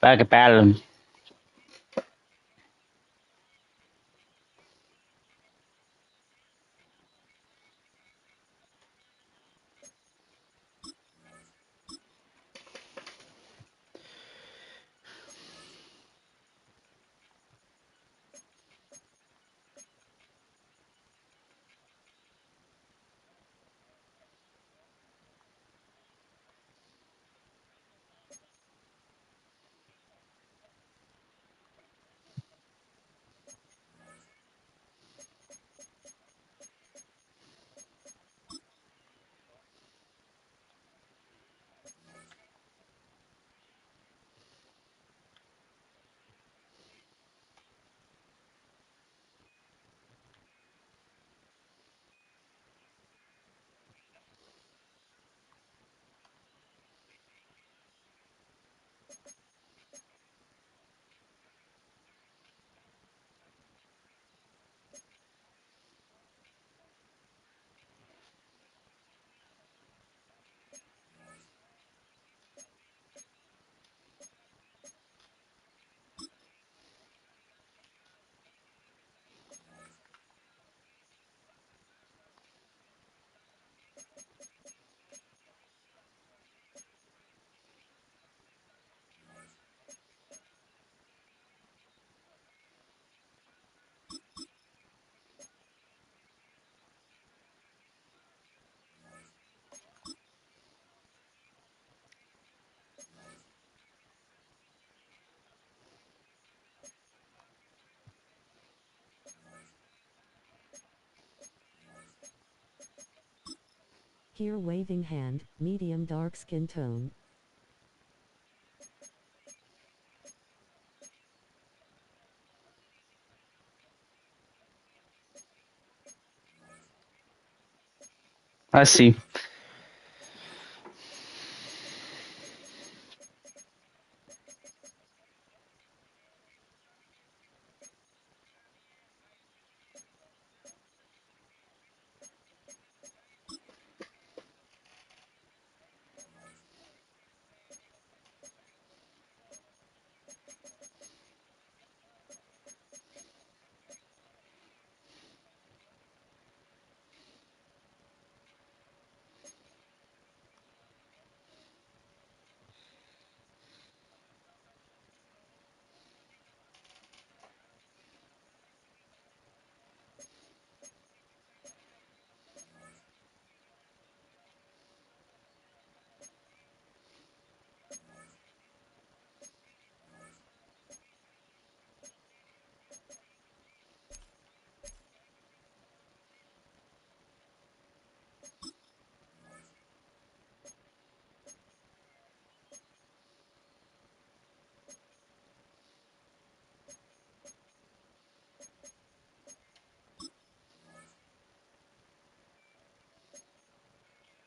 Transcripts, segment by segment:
Para que pal. Here waving hand, medium dark skin tone. Así.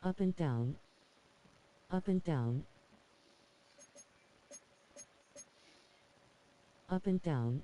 Up and down. Up and down. Up and down.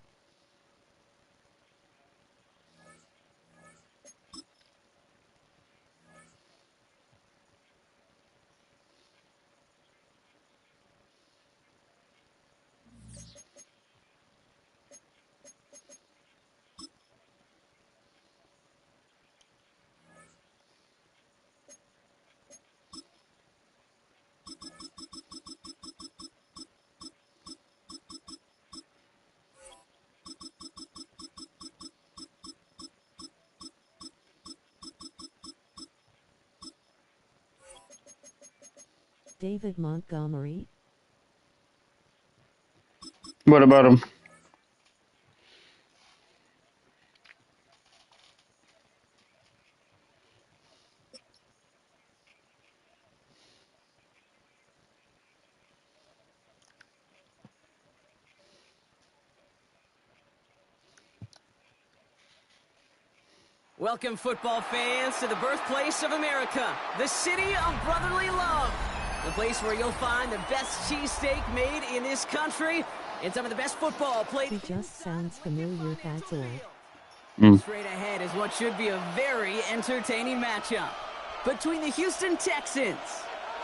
David Montgomery. What about him? Welcome, football fans, to the birthplace of America, the city of brotherly love. The place where you'll find the best cheesesteak made in this country and some of the best football played. He just sounds familiar, that's all. Straight ahead is what should be a very entertaining matchup between the Houston Texans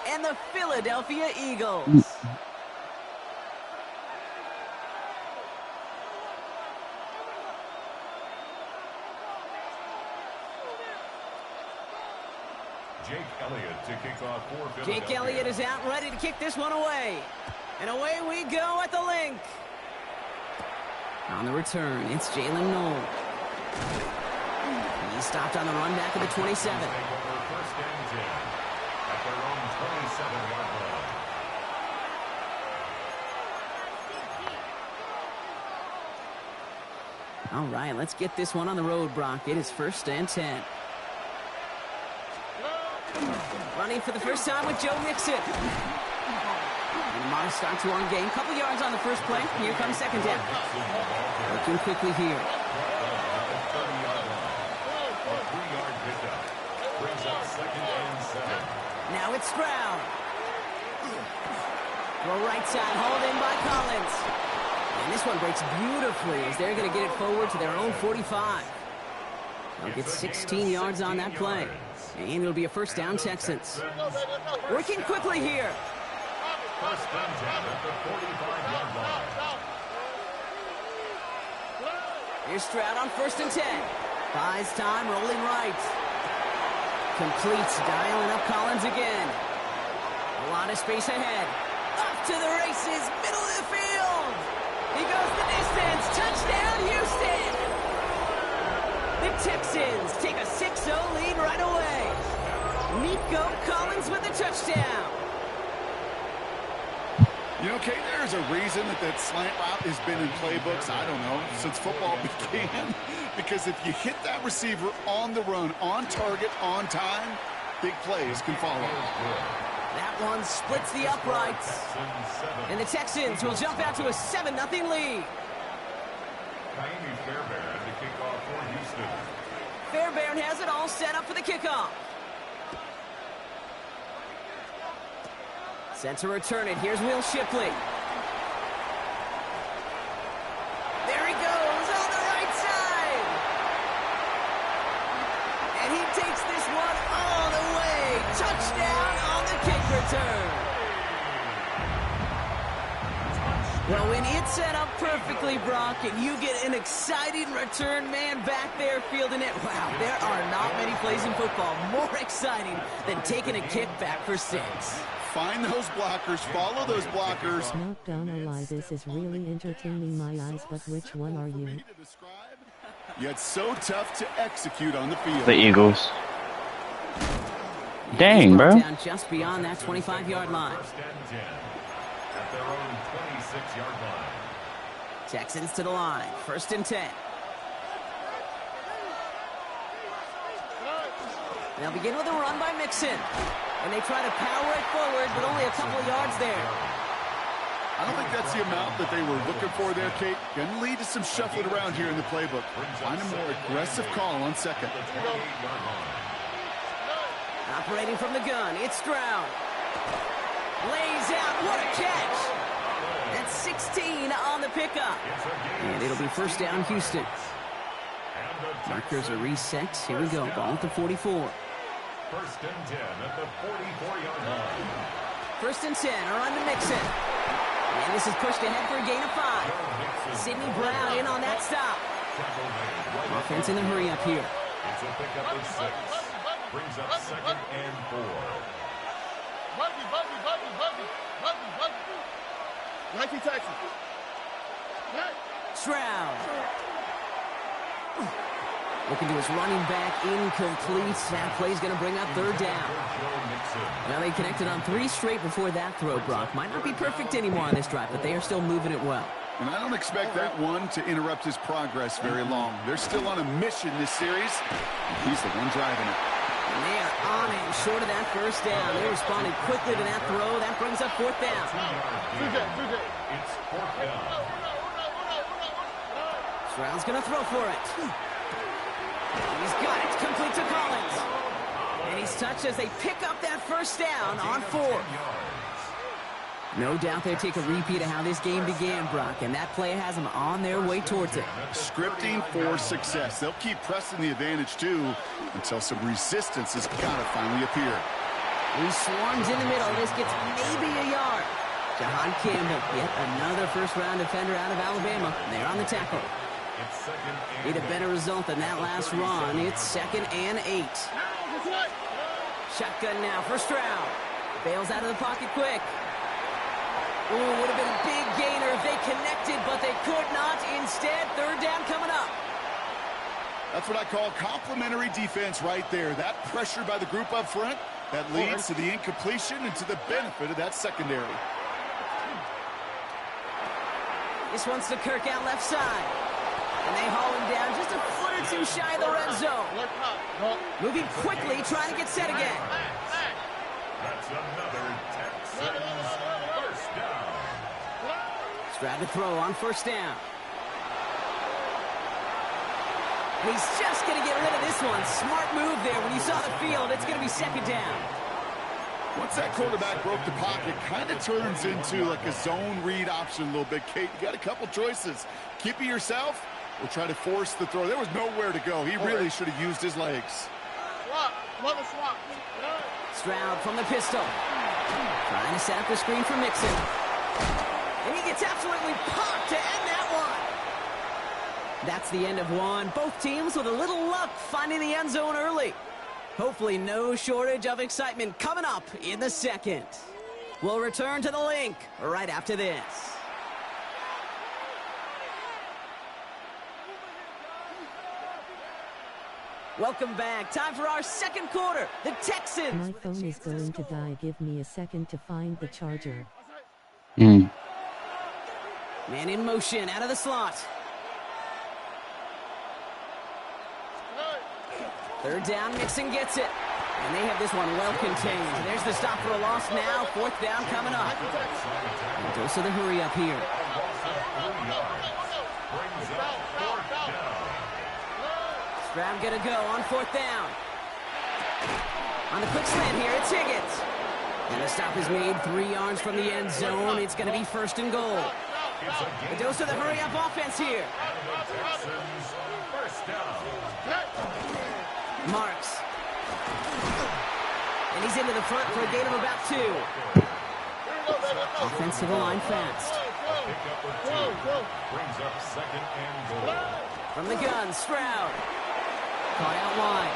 and the Philadelphia Eagles. Jake Elliott to kick off for Philadelphia. Jake Elliott is out ready to kick this one away. And away we go at the link. On the return, it's Jalen Noel. He stopped on the run back of the 27. Take over first and 10 at their own 27-yard line. All right, let's get this one on the road, Brock. It is first and 10. Running for the first time with Joe Mixon. And a modest start to our game. Couple yards on the first play. Here comes second down. Working quickly here. Now it's Stroud. Throw right side, hauled in by Collins. And this one breaks beautifully as they're going to get it forward to their own 45. They'll get 16 yards on that play. And it'll be a first down, Texans. Working quickly here. First and 10 at the 45-yard line. Here's Stroud on first and 10. Buys time, rolling right. Completes, dialing up Collins again. A lot of space ahead. Off to the races, middle of the field. He goes the distance. Touchdown, Houston. The Texans take a 6-0 lead right away. Nico Collins with the touchdown. You know, Kate, there's a reason that slant route has been in playbooks, I don't know, since football began. Because if you hit that receiver on the run, on target, on time, big plays can follow. That one splits the uprights. And the Texans will jump out to a 7-0 lead. Fairbairn to kick off for Houston. Fairbairn has it all set up for the kickoff. Set to return it. Here's Will Shipley. There he goes on the right side. And he takes this one all the way. Touchdown on the kick return. Well, when it's set up perfectly, Brock, and you get an exciting return man back there fielding it, wow, there are not many plays in football more exciting than taking a kick back for 6. Find those blockers, follow those blockers. Not gonna lie, this is really entertaining my eyes, but which one are you? Yet so tough to execute on the field. The Eagles. Dang, bro. Down just beyond that 25-yard line. First and 10 at their own 26-yard line. Texans to the line. First and 10. They'll begin with a run by Mixon. And they try to power it forward, but only a couple of yards there. I don't think that's the amount that they were looking for there, Kate. Going to lead to some shuffling around here in the playbook. Find a more aggressive call on second. Operating from the gun, it's Stroud. Lays out, what a catch! That's 16 on the pickup. And it'll be first down, Houston. Markers are reset. Here we go, ball at the 44. First and 10 at the 44-yard line. First and 10, a run to Mixon. And this is pushed ahead for a gain of 5. Sidney Brown in on that stop. Offense in the hurry up here. It's a pickup of 6. Brings up second and 4. Stroud. Looking to his running back, incomplete. That play's going to bring up third down. Well, they connected on 3 straight before that throw, Brock. Might not be perfect anymore on this drive, but they are still moving it well. And I don't expect that one to interrupt his progress very long. They're still on a mission this series. He's the one driving it. And they are on it, short of that first down. They responded quickly to that throw. That brings up fourth down. It's fourth down. Stroud's going to throw for it. He's got it, complete to Collins. And he's touched as they pick up that first down on 4. No doubt they take a repeat of how this game began, Brock, and that play has them on their way towards it. Scripting for success. They'll keep pressing the advantage, too, until some resistance has got to finally appear. He swarms in the middle. This gets maybe a yard. Jahan Campbell, yet another first-round defender out of Alabama. They're on the tackle. Need a better result than that last run. It's second and 8. Shotgun now for Stroud. Bails out of the pocket quick. Ooh, would have been a big gainer if they connected, but they could not. Instead, third down coming up. That's what I call complimentary defense right there. That pressure by the group up front, that leads to the incompletion and to the benefit of that secondary. This one's to Kirk out left side. And they haul him down just a foot or two shy of the red zone. Moving quickly, trying to get set again. That's another Texans first down. Stroud to throw on first down. He's just going to get rid of this one. Smart move there. When you saw the field, it's going to be second down. Once that quarterback broke the pocket, kind of turns into like a zone read option a little bit. Kate, you got a couple choices. Keep it yourself or try to force the throw. There was nowhere to go. He really should have used his legs. Stroud from the pistol. Trying to set up the screen for Mixon. And he gets absolutely popped to end that one. That's the end of one. Both teams with a little luck finding the end zone early. Hopefully no shortage of excitement coming up in the second. We'll return to the link right after this. Welcome back. Time for our second quarter. The Texans. My phone is going to die. Give me a second to find the charger. Man in motion out of the slot. Third down, Mixon gets it. And they have this one well contained. There's the stop for a loss now. Fourth down coming up. And dose of the hurry up here. Stroud gonna go on fourth down. On the quick slant here, it's Higgins. And the stop is made 3 yards from the end zone. It's gonna be first and goal. A dose of the hurry up offense here. Marks. And he's into the front for a gain of about 2. Offensive line fast. Brings up second and goal. From the gun, Stroud. Caught out wide.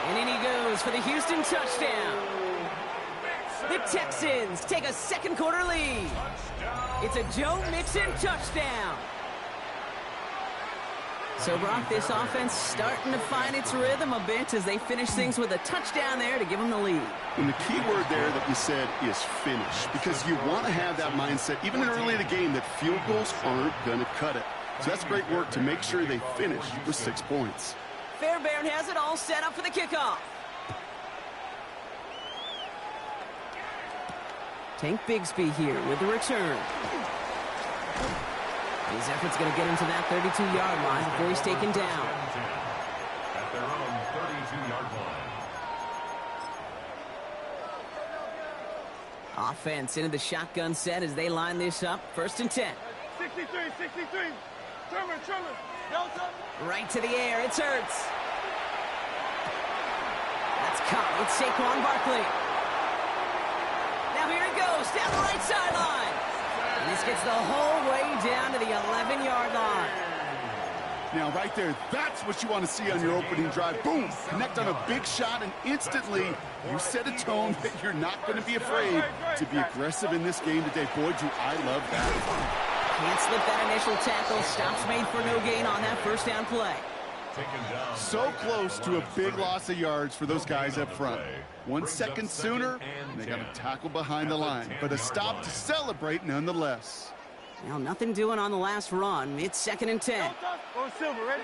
And in he goes for the Houston touchdown. The Texans take a second quarter lead. It's a Joe Mixon touchdown. So, Brock, this offense starting to find its rhythm a bit as they finish things with a touchdown there to give them the lead. And the key word there that you said is finish, because you want to have that mindset, even early in the game, that field goals aren't going to cut it. So that's great work to make sure they finish with 6 points. Fairbairn has it all set up for the kickoff. Tank Bigsby here with the return. His effort's going to get him to that 32-yard line before he's taken down. At their own 32-yard line. Offense into the shotgun set as they line this up. First and 10. 63. Trimmer. Delta. Right to the air. It's Hurts. That's caught. It's Saquon Barkley. Now here it goes down the right sideline. And this gets the whole way down to the 11-yard line. Now, right there, that's what you want to see on your opening drive. Boom! Connect on a big shot, and instantly you set a tone that you're not going to be afraid to be aggressive in this game today. Boy, do I love that. Can't slip that initial tackle. Stops made for no gain on that first down play. So close to a big loss of yards for those guys up front. 1 second sooner, and they got a tackle behind the line. But a stop to celebrate nonetheless. Now, nothing doing on the last run. It's second and 10. Go Silver, ready?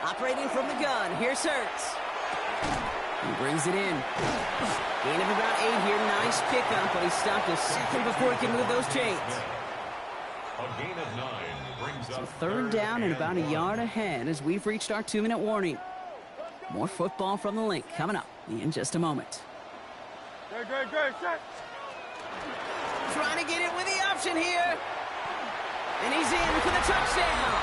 Operating from the gun. Here's Hurts. He brings it in. Gain of about 8 here. Nice pickup, but he stopped a second before he can move those chains. A gain of 9 brings up Third down and about a yard ahead as we've reached our 2-minute warning. More football from the link coming up in just a moment. Good. Set. Trying to get it with the option here. And he's in for the touchdown.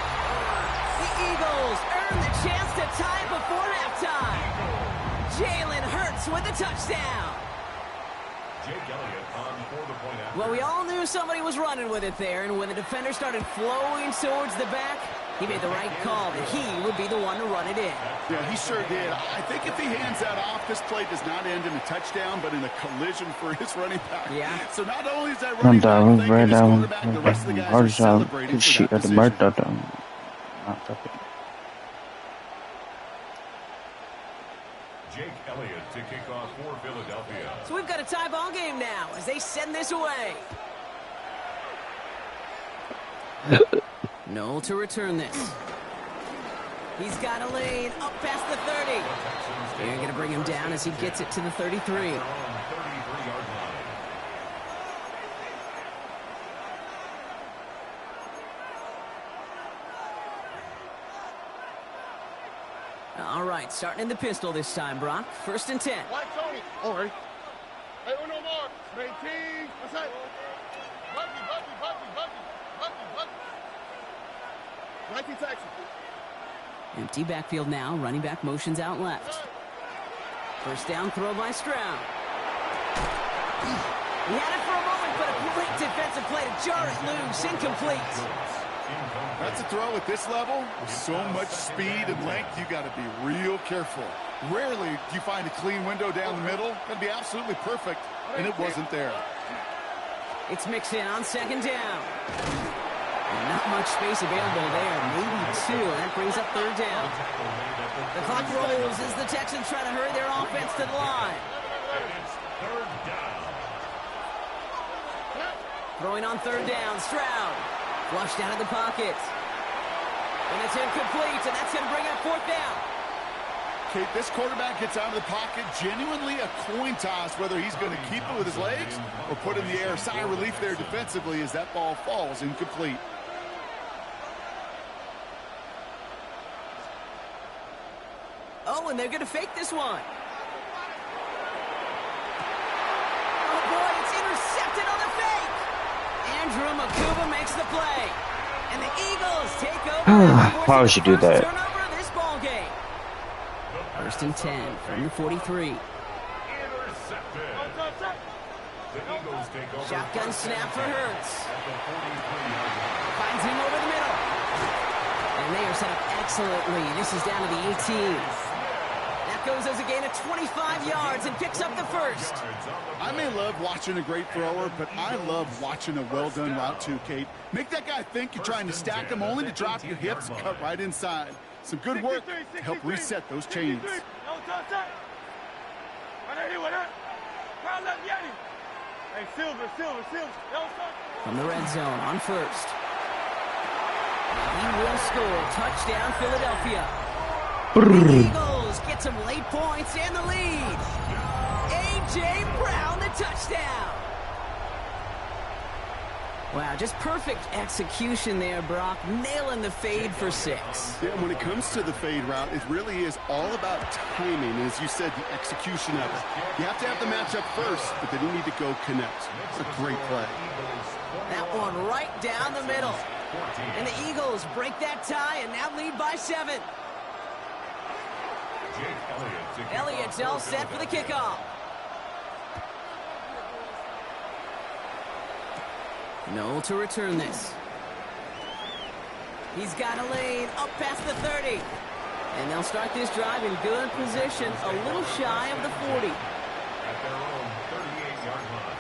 The Eagles earn the chance to tie before halftime. Jalen Hurts with the touchdown. Jake Elliott on for the point after. Well, we all knew somebody was running with it there, and when the defender started flowing towards the back, he made the right call that he would be the one to run it in. Yeah, he sure did. I think if he hands that off, this play does not end in a touchdown, but in a collision for his running back. Yeah. So not only is that running back thanking his quarterback, the rest of the guys are celebrating for that decision. Jake Elliott to kick off for Philadelphia. So we've got a tie ball game now as they send this away. Noel to return this. He's got a lane up past the 30. They're going to bring him down as he gets it to the 33. 33-yard line. All right, starting in the pistol this time, Brock. 1st and 10. White Tony. All right. Hey, uno more. Maintain. What's that? Buggy. 19 taxi. Empty backfield now. Running back motions out left. 1st down throw by Stroud. He had it for a moment, but a great defensive play to jar it loose. Incomplete. That's a throw at this level. With so much speed and length, you got to be real careful. Rarely do you find a clean window down the middle. That'd be absolutely perfect, and it wasn't there. It's mixed in on 2nd down. And not much space available there. Maybe 2. That brings up 3rd down. The clock rolls as the Texans try to hurry their offense to the line. It's 3rd down. Throwing on 3rd down, Stroud. Flushed out of the pocket. And it's incomplete, and that's going to bring up 4th down. Kate, this quarterback gets out of the pocket, genuinely a coin toss, whether he's going to keep it with his legs or put in the air. Sigh of relief there defensively as that ball falls incomplete. Oh, and they're going to fake this one. Oh, boy, it's intercepted on the fake. Andrew Makuba makes the play. And the Eagles take over. Why would you do that? Turnover of this ball game. 1st and 10 from the 43. Intercepted. The Eagles take over. Shotgun snap for Hurts. At the 43-yard line. Finds him over the middle. And they are set up excellently. This is down to the 18. That goes as a gain of 25 yards and picks up the 1st. I may love watching a great thrower, but I love watching a well-done route too, Kate. Make that guy think you're trying to stack him only to drop your hips, cut right inside. Some good work to help reset those chains. Hey, Silver. From the red zone on 1st. He will score. Touchdown, Philadelphia. The Eagles get some late points and the lead. A.J. Brown, the touchdown. Wow, just perfect execution there, Brock. Nailing the fade for 6. Yeah, when it comes to the fade route, it really is all about timing. As you said, the execution of it. You have to have the matchup first, but then you need to go connect. It's a great play. That one right down the middle. And the Eagles break that tie and now lead by 7. Elliott's all set for the kickoff. Noel to return this. He's got a lane up past the 30. And they'll start this drive in good position, a little shy of the 40. At their own 38-yard line.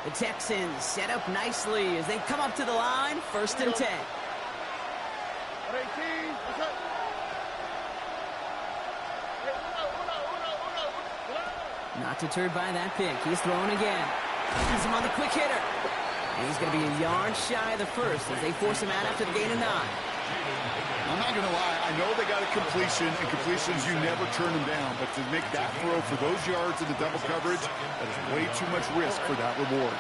The Texans set up nicely as they come up to the line, 1st and 10. 18. What's up? Not deterred by that pick. He's throwing again. He's him on the quick hitter. And he's going to be a yard shy of the 1st as they force him out after the gain of 9. I'm not going to lie. I know they got a completion, and completions, you never turn them down. But to make that throw for those yards in the double coverage, that is way too much risk for that reward.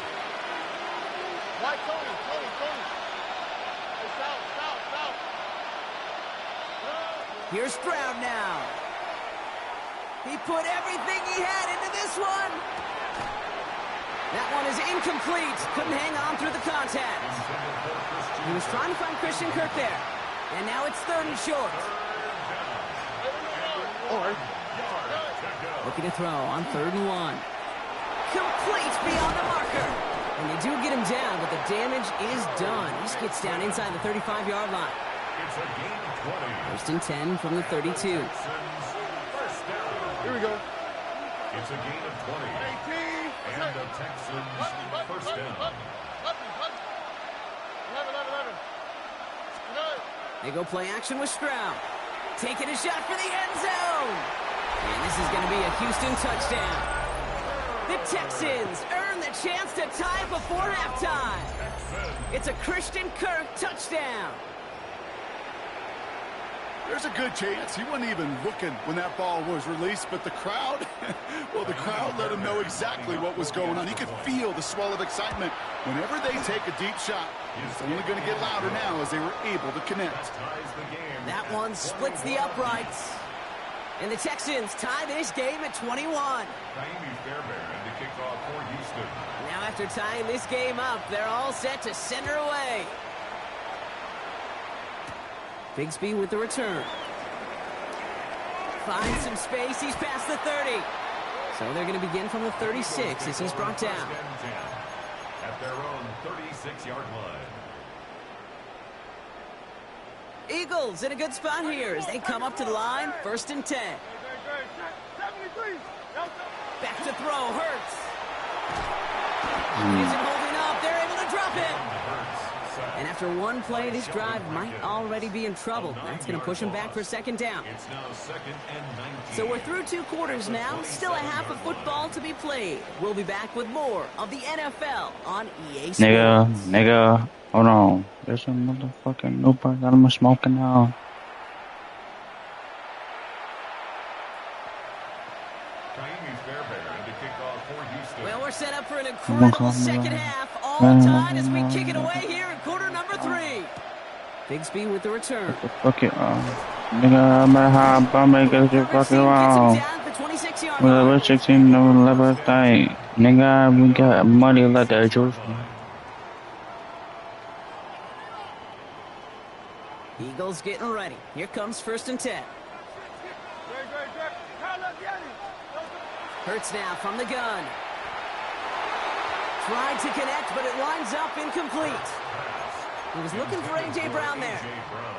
White Tony. Hey, south. Here's Stroud now. He put everything he had into this one. That one is incomplete. Couldn't hang on through the contact. He was trying to find Christian Kirk there. And now it's 3rd and short. The Looking to throw on 3rd and 1. Complete beyond the marker. And they do get him down, but the damage is done. He just gets down inside the 35-yard line. It's a gain of 20. 1st and 10 from the 32. Texans, first down. Here we go. It's a gain of 20. 18. And the Texans, first down. 11. They go play action with Stroud. Taking a shot for the end zone. And this is going to be a Houston touchdown. The Texans earn the chance to tie before halftime. It's a Christian Kirk touchdown. There's a good chance he wasn't even looking when that ball was released, but the crowd, well, the crowd let him know exactly what was going on. He could feel the swell of excitement. Whenever they take a deep shot, it's only going to get louder now as they were able to connect. That one splits the uprights. And the Texans tie this game at 21. Playin Fairbairn to kick off for Houston. Now after tying this game up, they're all set to send her away. Bigsby with the return. Finds some space. He's past the 30. So they're going to begin from the 36 as he's brought down. At their own 36-yard line. Eagles in a good spot here as they come up to the line. 1st and 10. 73. Back to throw. Hurts. Isn't holding up. They're able to drop it. And after one play, this drive might already be in trouble. That's going to push him back for 2nd down. It's now 2nd and 19. So we're through 2 quarters now. Still a half of football to be played. We'll be back with more of the NFL on EA Sports. Nigga, hold on. There's a motherfucking nobody got him smoking now. Playin Fairbairn to kick off for Houston. Well, we're set up for an incredible second half. All tied as we kick it away here in quarter number 3. Bigsby with the return. Fuck it, nigga, I'm at high bomb, get your fucking wrong. Down at the 26-yard We're line. level 16, no level 9. Nigga, we got money like that, George. Eagles getting ready. Here comes 1st and 10. Hurts now from the gun. Tried to connect, but it lines up incomplete. He was looking for A.J. Brown there.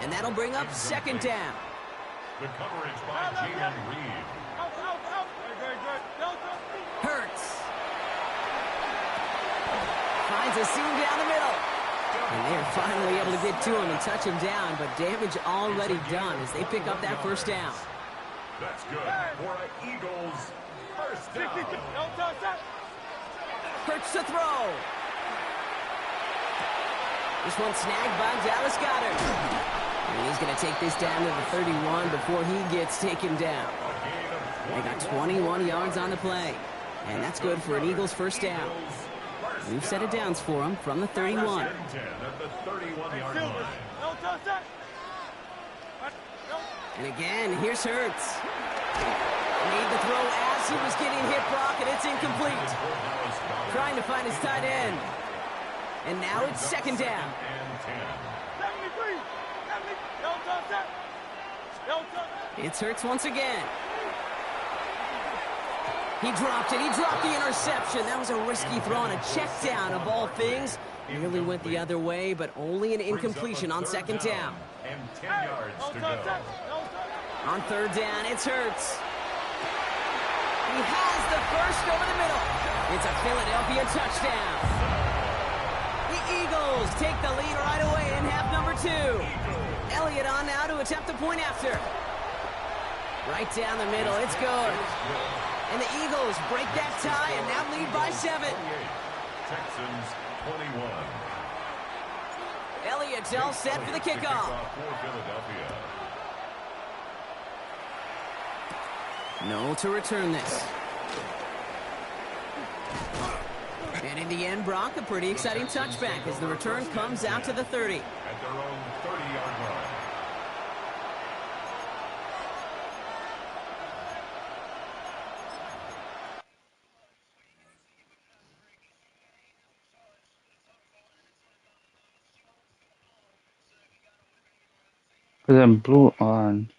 And that'll bring up 2nd down. The coverage by Jalen Reed. Hurts. Finds a seam down the middle. And they're finally able to get to him and touch him down, but damage already done as they pick up that 1st down. That's good for an Eagles first down. Hurts to throw. This one snagged by Dallas Goedert. And he's going to take this down to the 31 before he gets taken down. They got 21 yards on the play. And that's good for an Eagles first down. We've set it downs for him from the 31. At the 31-yard line. And again, here's Hurts. Made the throw as he was getting hit, Brock, and it's incomplete. Trying to find his tight end. And now it's 2nd down. It's Hurts once again. He dropped it. He dropped the interception. That was a risky throw on a check down of all things. Nearly went the other way, but only an incompletion on 2nd down. And 10 yards to go. On 3rd down, it's Hurts. He has the first over the middle. It's a Philadelphia touchdown. The Eagles take the lead right away in half number 2. Elliott on now to attempt the point after. Right down the middle, it's good. And the Eagles break that tie and now lead by 7. Texans 21. Elliott's all set for the kickoff. For Philadelphia. No to return this. And in the end, Brock, a pretty exciting touchback as the return comes out to the 30. At their own 30-yard line. Then blue on.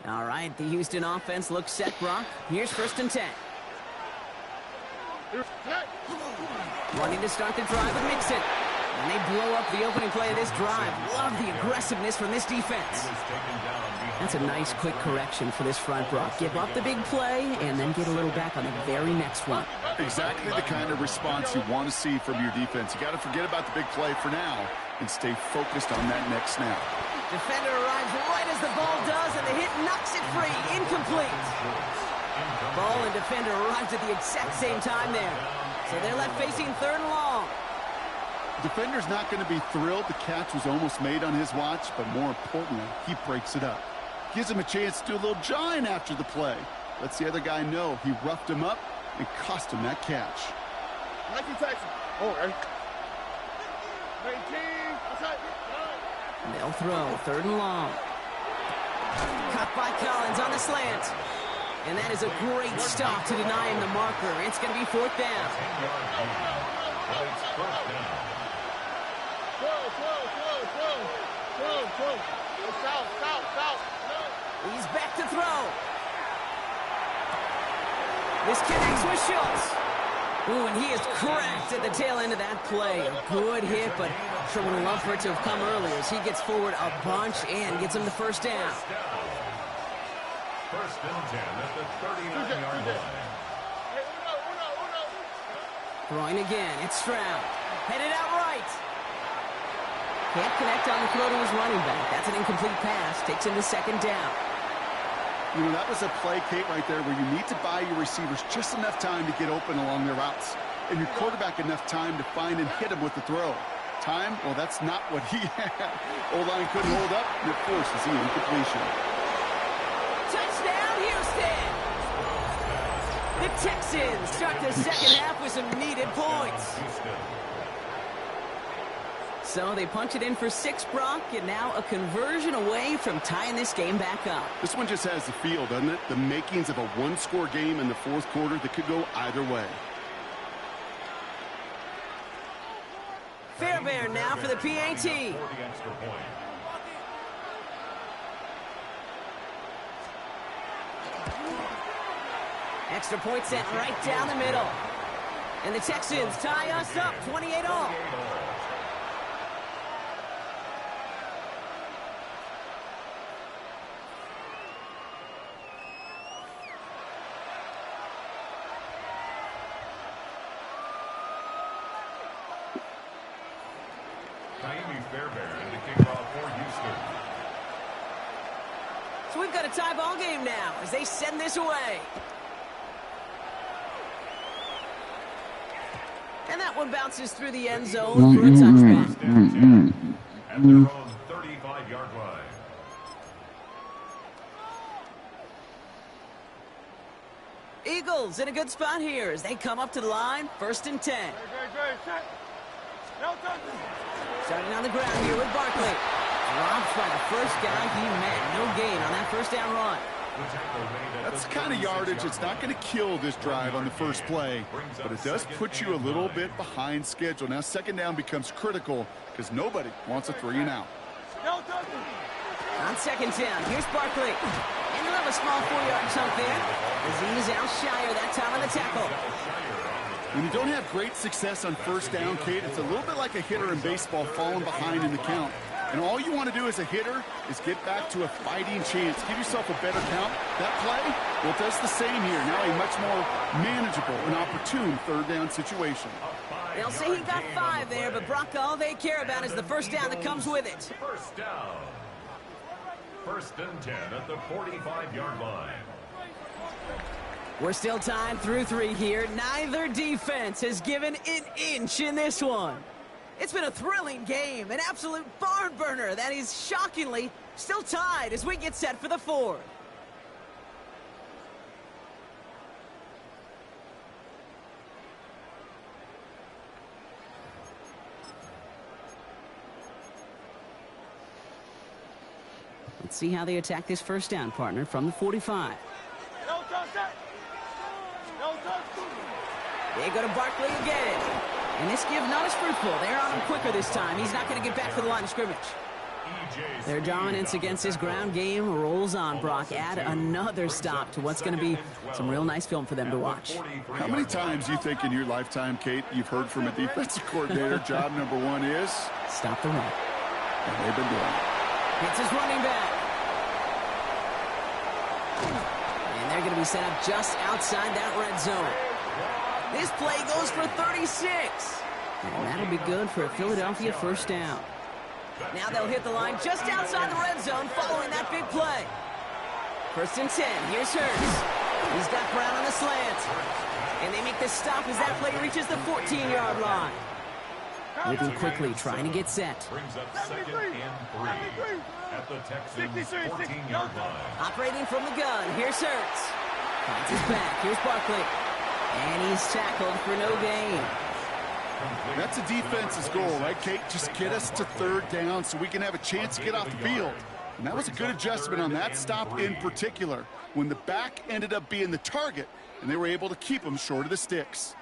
All right, the Houston offense looks set, Brock. Here's 1st and 10. Wanting to start the drive with Mixon. And they blow up the opening play of this drive. Love the aggressiveness from this defense. That's a nice quick correction for this front, Brock. Give up the big play and then get a little back on the very next one. Exactly the kind of response you want to see from your defense. You got to forget about the big play for now and stay focused on that next snap. Defender arrives right as the ball does, and the hit knocks it free. Incomplete. Ball and defender arrives at the exact same time there. So they're left facing 3rd and long. Defender's not going to be thrilled the catch was almost made on his watch, but more importantly, he breaks it up. Gives him a chance to do a little jawing after the play. Lets the other guy know he roughed him up and cost him that catch. Nike Texas. Oh, right. 19. They'll throw 3rd and long. Cut by Collins on the slant. And that is a great stop to deny him the marker. It's going to be 4th down. He's back to throw. This connects with Schultz. Ooh, and he is cracked at the tail end of that play. A good hit, but sure would have loved for it to have come earlier as he gets forward a bunch and gets him the 1st down. 1st and 10 at the 39-yard line. Throwing again, it's Stroud. Headed out right. Can't connect on the throw to his running back. That's an incomplete pass. Takes him to 2nd down. You know, that was a play, Kate, right there where you need to buy your receivers just enough time to get open along their routes. And your quarterback enough time to find and hit him with the throw. Time? Well, that's not what he had. O-line couldn't hold up, and it forces the incompletion. Touchdown, Houston! The Texans start the 2nd half with some needed points. So they punch it in for 6, Brock, and now a conversion away from tying this game back up. This one just has the feel, doesn't it? The makings of a one-score game in the 4th quarter that could go either way. Fairbairn now for the PAT. Extra point sent right down the middle. And the Texans tie us up 28-all. Fairbairn to kick off for Houston. So we've got a tie ball game now as they send this away. And that one bounces through the end zone for a touchback. At their own 35-yard line. Eagles in a good spot here as they come up to the line. 1st and 10. Starting on the ground here with Barkley. Dropped by the first guy he met. No gain on that 1st down run. That's the kind of yardage. It's not going to kill this drive on the first play, but it does put you a little bit behind schedule. Now 2nd down becomes critical because nobody wants a 3 and out. On 2nd down, here's Barkley. And he'll have a small 4-yard chunk there as he's out shyer that time on the tackle. When you don't have great success on 1st down, Kate, it's a little bit like a hitter in baseball falling behind in the count. And all you want to do as a hitter is get back to a fighting chance. Give yourself a better count. That play, well, it does the same here. Now a much more manageable and opportune 3rd down situation. They'll say he got 5 there, but Brock, all they care about is the 1st down that comes with it. 1st down. 1st and 10 at the 45-yard line. We're still tied through 3 here. Neither defense has given an inch in this one. It's been a thrilling game, an absolute barn burner that is shockingly still tied as we get set for the 4th. Let's see how they attack this 1st down, partner, from the 45. They go to Barkley again. And this give not as fruitful. They're on him quicker this time. He's not going to get back to the line of scrimmage. Their dominance against his ground game rolls on, Brock. Add another stop to what's going to be some real nice film for them to watch. How many times you think in your lifetime, Kate, you've heard from a defensive coordinator, job number one is? Stop the run. And they've been doing it. It's his running back. And they're going to be set up just outside that red zone. This play goes for 36. And that'll be good for a Philadelphia first down. Now they'll hit the line just outside the red zone following that big play. 1st and 10. Here's Hurts. He's got Brown on the slant. And they make the stop as that play reaches the 14-yard line. Moving quickly, trying to get set. Brings up 2nd and 3 at the Texans' 14-yard line. Operating from the gun. Here's Hurts. Finds his back. Here's Barkley. And he's tackled for no gain. That's a defense's goal, right, Kate? Just get us to 3rd down so we can have a chance to get off the field. And that was a good adjustment on that stop in particular, when the back ended up being the target, and they were able to keep him short of the sticks.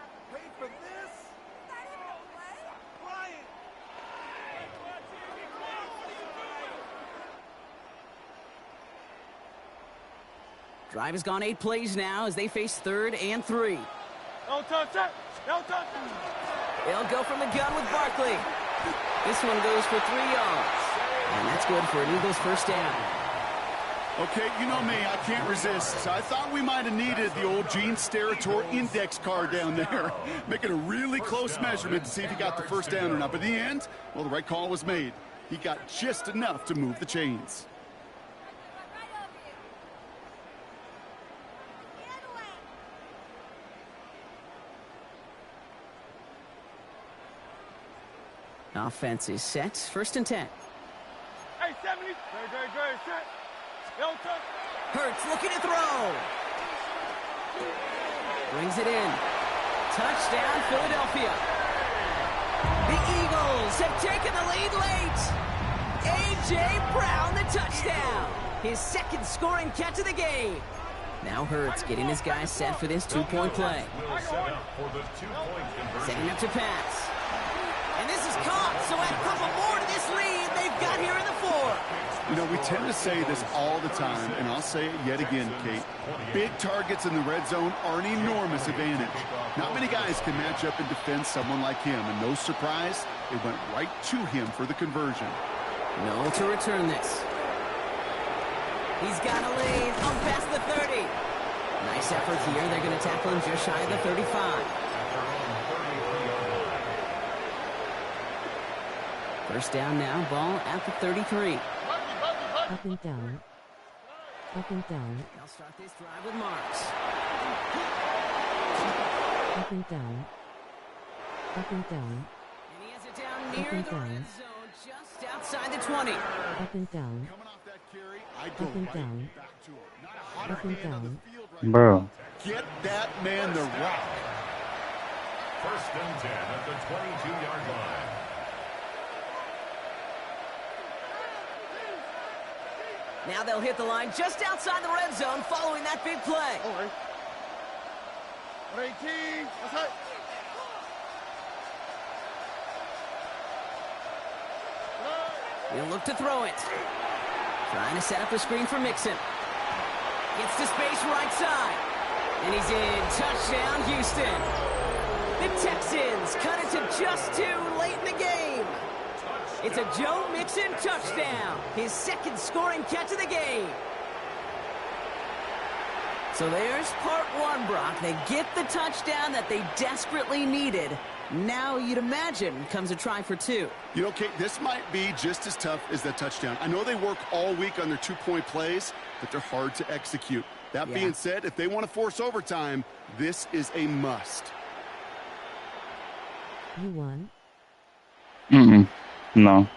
Drive has gone 8 plays now as they face 3rd and 3. No touch it. No touch. They'll go from the gun with Barkley. This one goes for 3 yards. And that's good for an Eagles first down. Okay, you know me, I can't resist. I thought we might have needed the old Gene Steratore index card down there, making a really close measurement to see if he got the first down or not. But in the end, well, the right call was made. He got just enough to move the chains. Offense is set. 1st and 10. Hey, 70. Great. Set. No touch. Hurts looking to throw. Brings it in. Touchdown, Philadelphia. The Eagles have taken the lead late. A.J. Brown, the touchdown. His 2nd scoring catch of the game. Now Hurts getting his guys set for this 2-point play. Setting up to pass. And this is caught, so add a couple more to this lead they've got here in the 4th. You know, we tend to say this all the time, and I'll say it yet again, Kate. Big targets in the red zone are an enormous advantage. Not many guys can match up and defend someone like him, and no surprise, they went right to him for the conversion. No to return this. He's got a lead up past the 30. Nice effort here. They're going to tackle him just shy of the 35. First down now, ball at the 33. Up and down. Up and down. They'll start this drive with Marks. Up and down. Up and down. And he has it down near the red zone, just outside the 20. Up and down. Coming off that carry, I go Up and right down. back to him. Not a hotter Up and man on down. the field right Bro. now. Get that man the rock. 1st and 10 at the 22-yard line. Now they'll hit the line just outside the red zone following that big play. All right. 18. That's right. He'll look to throw it. Trying to set up a screen for Mixon. Gets to space right side. And he's in. Touchdown, Houston. The Texans cut it to just 2 late in the game. It's a Joe Mixon touchdown. His 2nd scoring catch of the game. So there's part 1, Brock. They get the touchdown that they desperately needed. Now you'd imagine comes a try for 2. You know, Kate, this might be just as tough as that touchdown. I know they work all week on their 2-point plays, but they're hard to execute. That being said, if they want to force overtime, this is a must. You won. No.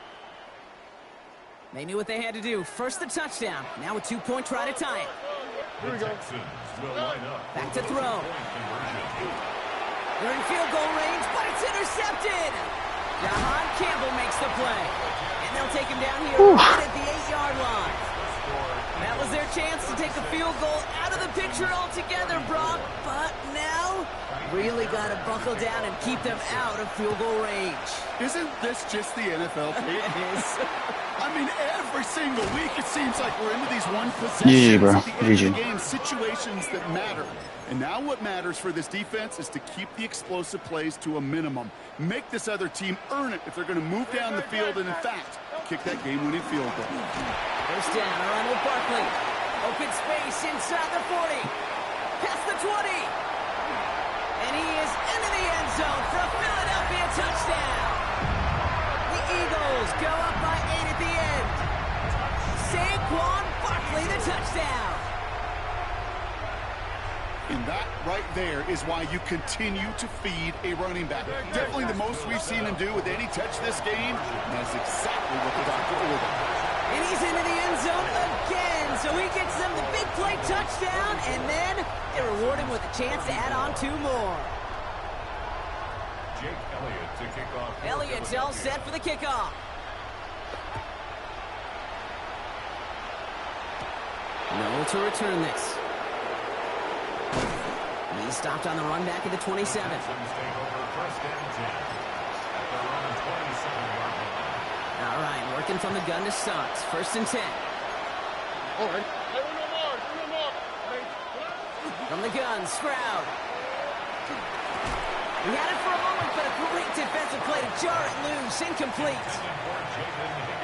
They knew what they had to do. First the touchdown. Now a 2-point try to tie it. The Texans will line up. Back to throw. They're in field goal range, but it's intercepted. Jahan Campbell makes the play. And they'll take him down here right at the 8-yard line. That was their chance to take a field goal out of the picture altogether, Brock. But now, really got to buckle down and keep them out of field goal range. Isn't this just the NFL, Kate? It is. I mean, every single week it seems like we're into these one GG, possessions bro. at the end of the GG. game, situations that matter. And now what matters for this defense is to keep the explosive plays to a minimum. Make this other team earn it if they're going to move down the field and, in fact, kick that game-winning field goal. First down, around with Barkley. Open space inside the 40. Past the 20. And he is into the end zone for a Philadelphia touchdown. The Eagles go up by 8 at the end. Saquon Barkley, the touchdown. And that right there is why you continue to feed a running back. Definitely the most we've seen him do with any touch this game. And that's exactly what the doctor ordered. And he's into the end zone again. So he gets them the big play touchdown. And then they reward him with a chance to add on 2 more. Jake Elliott to kick off. Elliott's all set for the kickoff. No to return this. He's stopped on the run back at the 27. Take over first and 10 at their own 27-yard line. All right, working from the gun to start. First and 10. All right. Hey, uno more. Hey. From the gun, Stroud. He had it for a moment, but a great defensive play to jar it loose. Incomplete.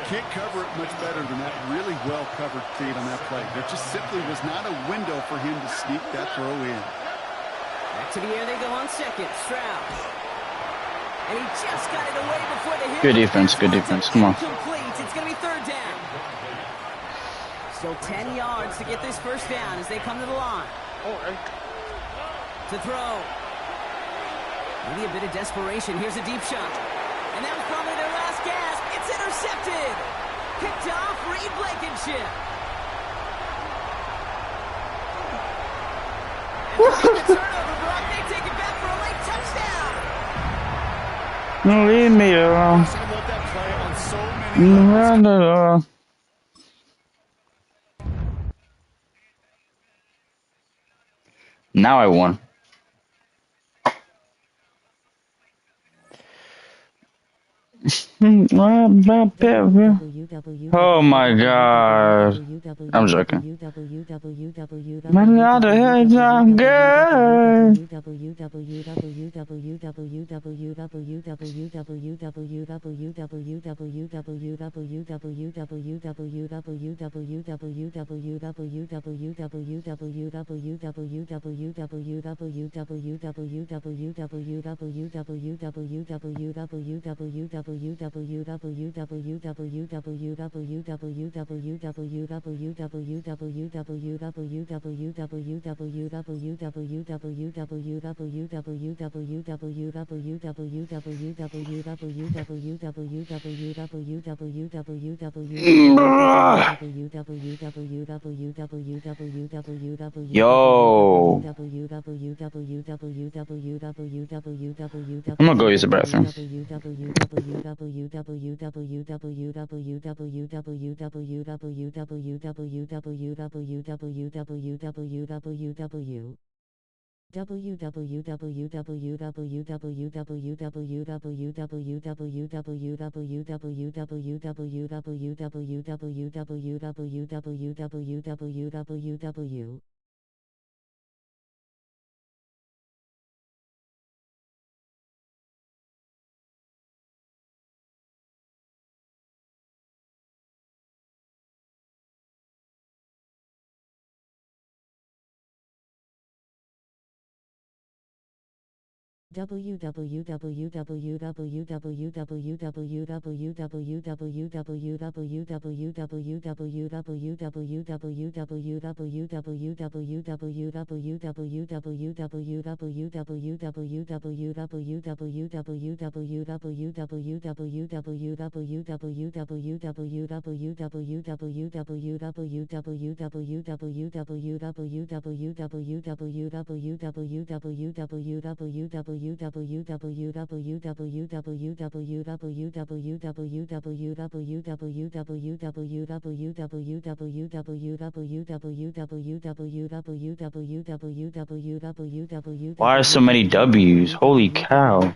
Can't cover it much better than that really well-covered feed on that play. There just simply was not a window for him to sneak that throw in. Back to the air they go on second. Stroud. And he just got it away before the hit. Good defense, good defense. Come on. Incomplete. It's going to be third down. Still 10 yards to get this first down as they come to the line. All right. To throw. Maybe a bit of desperation. Here's a deep shot. And that was probably their last gasp. It's intercepted. Picked off Reed Blankenship. And the turnover, Brock. They take it back for a late touchdown. Leave me alone. I love that play on so many levels. Now I won. Oh my god. I'm joking. My other head's on good. Yo. I'm gonna go use the bathroom. Why are so many W's? Holy cow.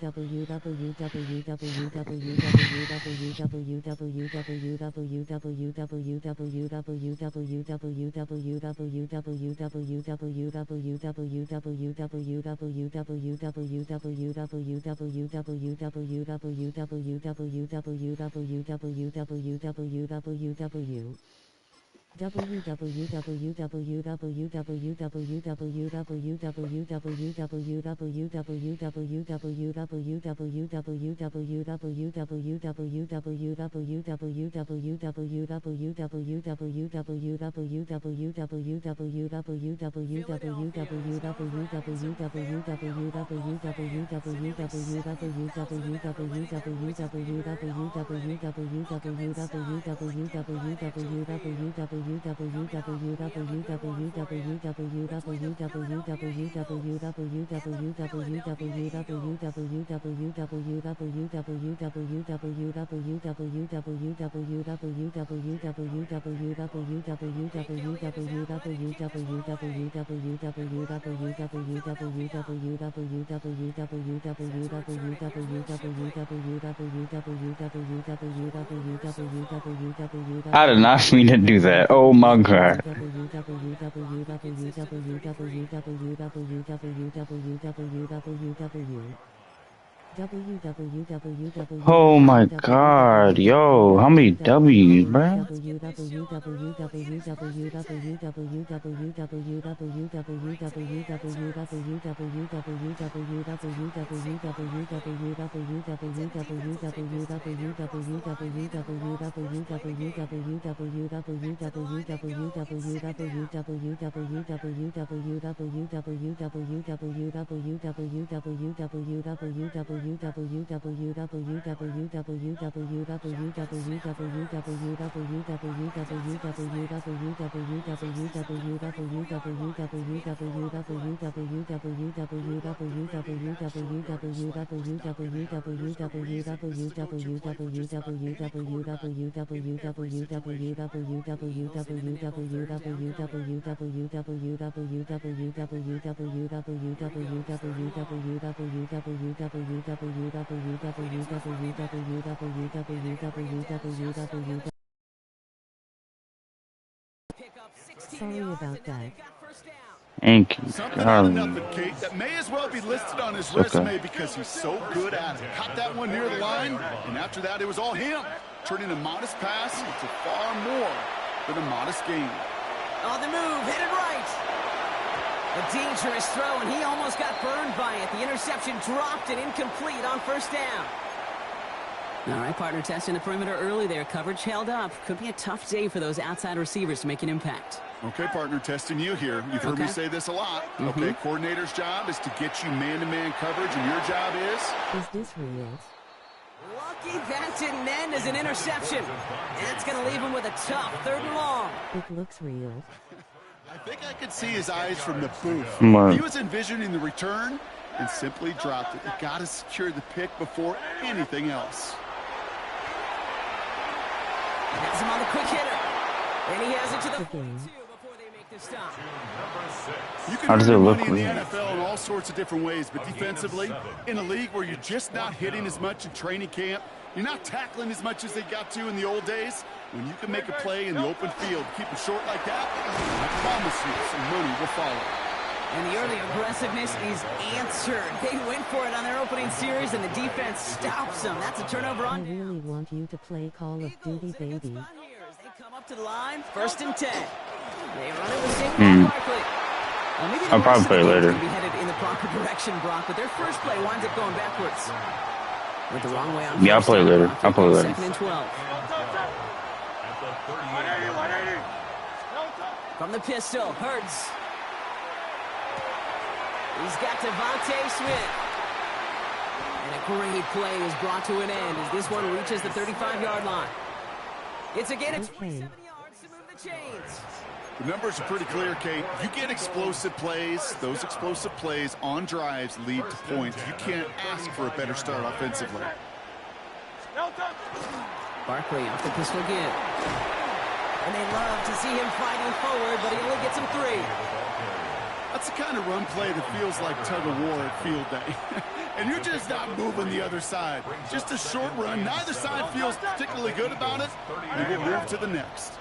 I did not mean to do that. Oh my god. Oh my god, yo, how many W's, bruh? Sorry about that. Thank you, Something out of darling. nothing, Kate. That may as well be listed on his It's okay. resume because he's so good at it. Caught that one near the line, and after that, it was all him. Turning a modest pass into far more than a modest gain. On the move, headed right. A dangerous throw, and he almost got burned by it. The interception dropped and incomplete on first down. All right, partner, testing the perimeter early there. Coverage held up. Could be a tough day for those outside receivers to make an impact. Okay, partner, testing you here. You've heard me say this a lot. Okay, coordinator's job is to get you man-to-man coverage, and your job is? Is this real? Lucky that didn't end as an interception. That's going to leave him with a tough 3rd and long. It looks real. I think I could see his eyes from the booth. What? He was envisioning the return and simply dropped it. You got to secure the pick before anything else. Has him on the quick hitter. And he has it to the 42 game. before they make the stop. You can How does earn it your look money in the real? NFL in all sorts of different ways, but defensively, in a league where you're just not hitting as much in training camp, you're not tackling as much as they got to in the old days, when you can make a play in the open field, keep it short like that, I promise you some money will follow. And the early aggressiveness is answered. They went for it on their opening series, and the defense stops them. That's a turnover I on really want you to play Call of Duty, baby. They come up to the line, 1st and 10. They run it with Saquon Barkley. Well, maybe the I'll probably rest of the play game's later. gonna be headed in the proper direction, Brock, but their first play winds up going backwards. Went the wrong way on Yeah, I'll first play down, later. Brock. I'll play later. 2nd and 12. From the pistol, Hurts. He's got Devontae Smith. And a great play is brought to an end as this one reaches the 35-yard line. It's a gain of 27 yards to move the chains. The numbers are pretty clear, Kate. You get explosive plays. Those explosive plays on drives lead to points. You can't ask for a better start offensively. Barkley off the pistol again. And they love to see him fighting forward, but he only gets him 3. That's the kind of run play that feels like tug-of-war at field day. And you're just not moving the other side. Just a short run. Neither side feels particularly good about it. And we'll move to the next.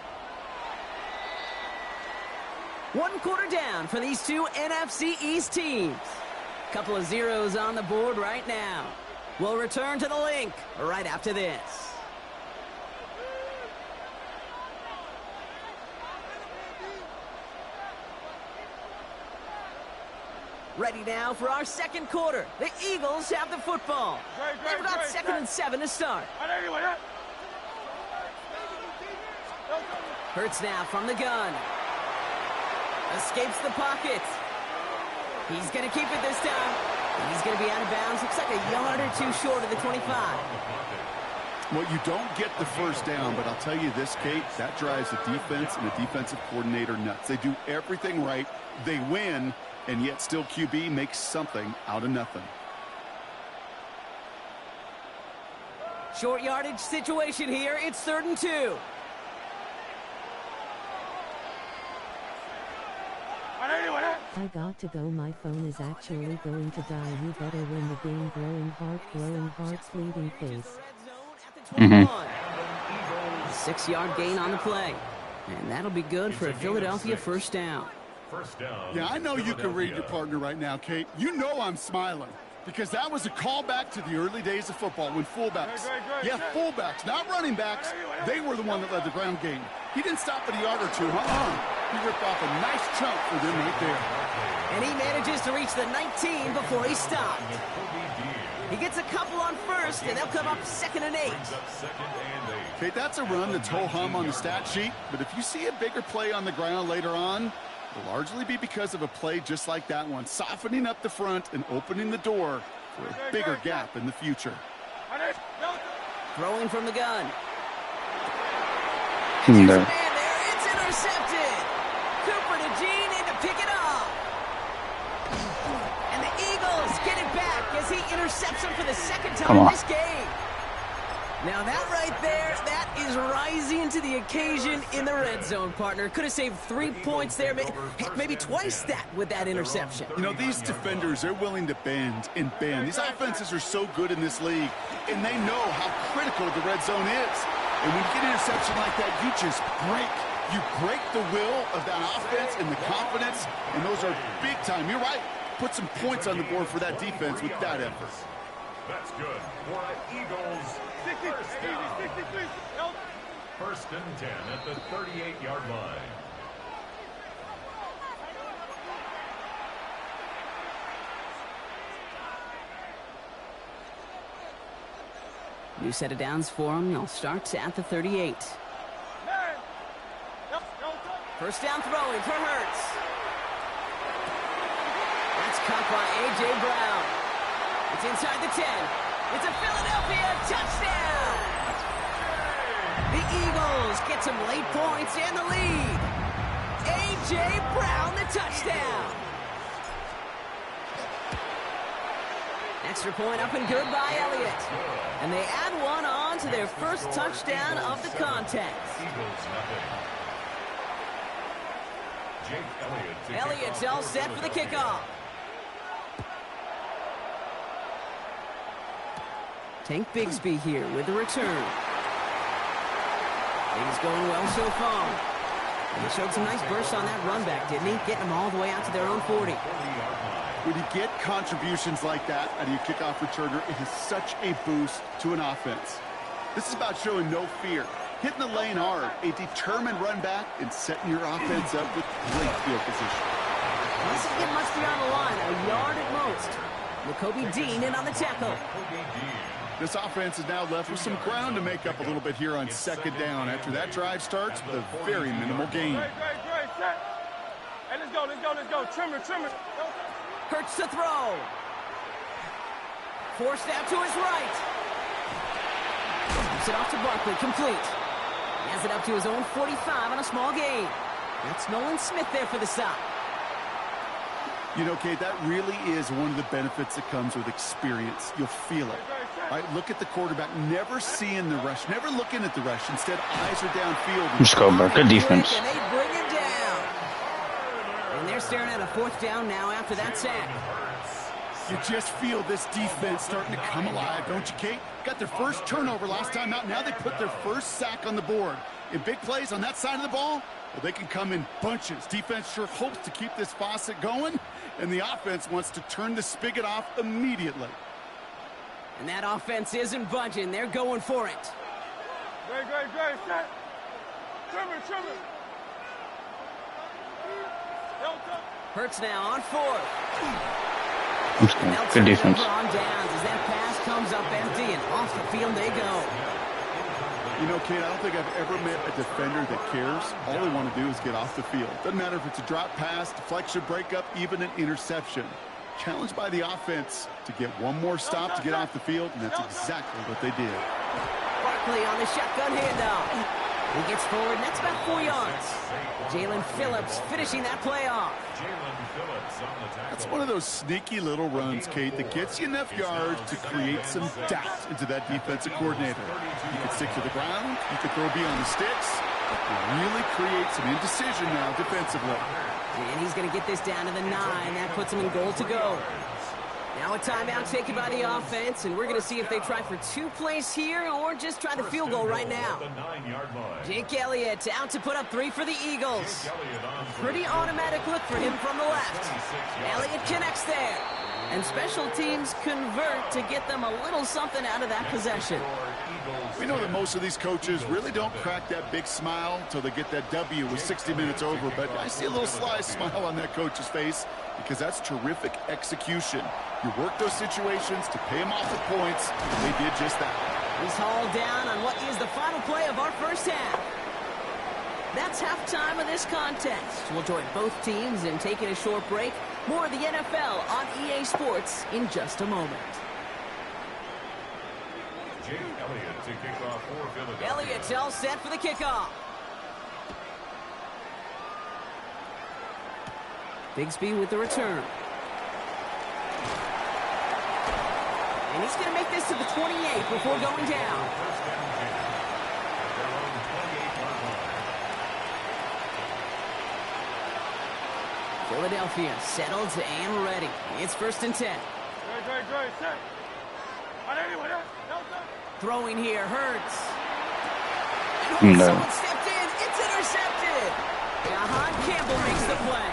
1 quarter down for these two NFC East teams. Couple of zeros on the board right now. We'll return to the link right after this. Ready now for our second quarter. The Eagles have the football. They've got 2nd and 7 to start. Hurts now from the gun. Escapes the pocket. He's going to keep it this time. And he's going to be out of bounds. Looks like a yard or 2 short of the 25. Well, you don't get the first down, but I'll tell you this, Kate, that drives the defense and the defensive coordinator nuts. They do everything right. They win, and yet still QB makes something out of nothing. Short yardage situation here. It's 3rd and 2. I got to go. My phone is actually going to die. You better win the game. Glowing heart, bleeding face. 6-yard gain on the play. And that'll be good for a Philadelphia first down. Yeah, I know you can read your partner right now, Kate. You know I'm smiling. Because that was a callback to the early days of football when fullbacks, fullbacks, not running backs, they were the one that led the ground game. He didn't stop at a yard or 2. He ripped off a nice chunk for them right there. And he manages to reach the 19 before he stopped. He gets a couple on first, and they'll come up 2nd and 8. Okay, that's a run that's ho-hum on the stat sheet, but if you see a bigger play on the ground later on, it'll largely be because of a play just like that one, softening up the front and opening the door for a bigger gap in the future. Throwing from the gun. In There's a there. man there. It's intercepted. Cooper to Gene in to pick it up. And the Eagles get it back as he intercepts him for the 2nd Come time on. this game. Now that right there, that is rising to the occasion in the red zone, partner. Could have saved 3 points there, maybe twice that with that interception. You know, these defenders, they're willing to bend and bend. These offenses are so good in this league, and they know how critical the red zone is. And when you get an interception like that, you just break. You break the will of that offense and the confidence, and those are big time. You're right. Put some points on the board for that defense with that effort. That's good for an Eagles first down. 1st and 10 at the 38-yard line. New set of downs for him. They'll start at the 38. First down throwing for Hurts. That's caught by A.J. Brown. It's inside the 10. It's a Philadelphia touchdown. The Eagles get some late points and the lead. A.J. Brown, the touchdown. Extra point up and good by Elliott. And they add one on to their first touchdown of the contest. Eagles nothing. Jake Elliott's all set for the kickoff. Tank Bigsby here with the return. He's going well so far. And he showed some nice bursts on that run back, didn't he? Getting them all the way out to their own 40. When you get contributions like that out of your kickoff returner, it is such a boost to an offense. This is about showing no fear, hitting the lane hard, a determined run back, and setting your offense up with great field position. Doesn't get much beyond the line, a yard at most. Jacoby Dean in on the tackle. This offense is now left with some ground to make up a little bit here on 2nd down after that drive starts with a very minimal gain. Hey, let's go. Trim it. Hurts to throw. Forced out to his right. Gives it off to Barkley, complete. He has it up to his own 45 on a small gain. That's Nolan Smith there for the stop. You know, Kate, that really is one of the benefits that comes with experience. You'll feel it. Right? Look at the quarterback, never seeing the rush, never looking at the rush. Instead, eyes are downfield. Let's go, bro. Good defense. And they bring him down. And they're staring at a 4th down now after that sack. You just feel this defense starting to come alive, don't you, Kate? Got their first turnover last time out. Now they put their first sack on the board. In big plays on that side of the ball, well, they can come in bunches. Defense sure hopes to keep this faucet going, and the offense wants to turn the spigot off immediately. And that offense isn't budging. They're going for it. Great, set. Trimmer. Hurts now on 4th. Good defense. On downs as that pass comes up empty, and off the field they go. You know, Kate, I don't think I've ever met a defender that cares. All they want to do is get off the field. Doesn't matter if it's a drop pass, deflection, breakup, even an interception. Challenged by the offense to get one more stop to get off the field, and that's exactly what they did. Barkley on the shotgun handoff. He gets forward, and that's about 4 yards. Jalen Phillips finishing that play off. That's one of those sneaky little runs, Kate, that gets you enough yards to create some doubt into that defensive coordinator. You can stick to the ground, you can throw beyond the sticks, but really create some indecision now defensively. And he's going to get this down to the 9. That puts him in goal to go. Now a timeout taken by the offense, and we're going to see if they try for 2 plays here or just try the field goal right now. Jake Elliott out to put up 3 for the Eagles. Pretty automatic look for him from the left. Elliott connects there. And special teams convert to get them a little something out of that possession. We know that most of these coaches really don't crack that big smile until they get that W with 60 minutes over, but I see a little sly smile on that coach's face because that's terrific execution. You work those situations to pay them off the points, and they did just that. He's hauled down on what is the final play of our first half. That's halftime of this contest. We'll join both teams in taking a short break. More of the NFL on EA Sports in just a moment. Jake Elliott to kick off for Philadelphia. Elliott's all set for the kickoff. Bigsby with the return. And he's going to make this to the 28 before going down. Philadelphia settled and ready. It's 1st and 10. Great, set. Throwing here hurts. And someone stepped in. It's intercepted. Jahan Campbell makes the play.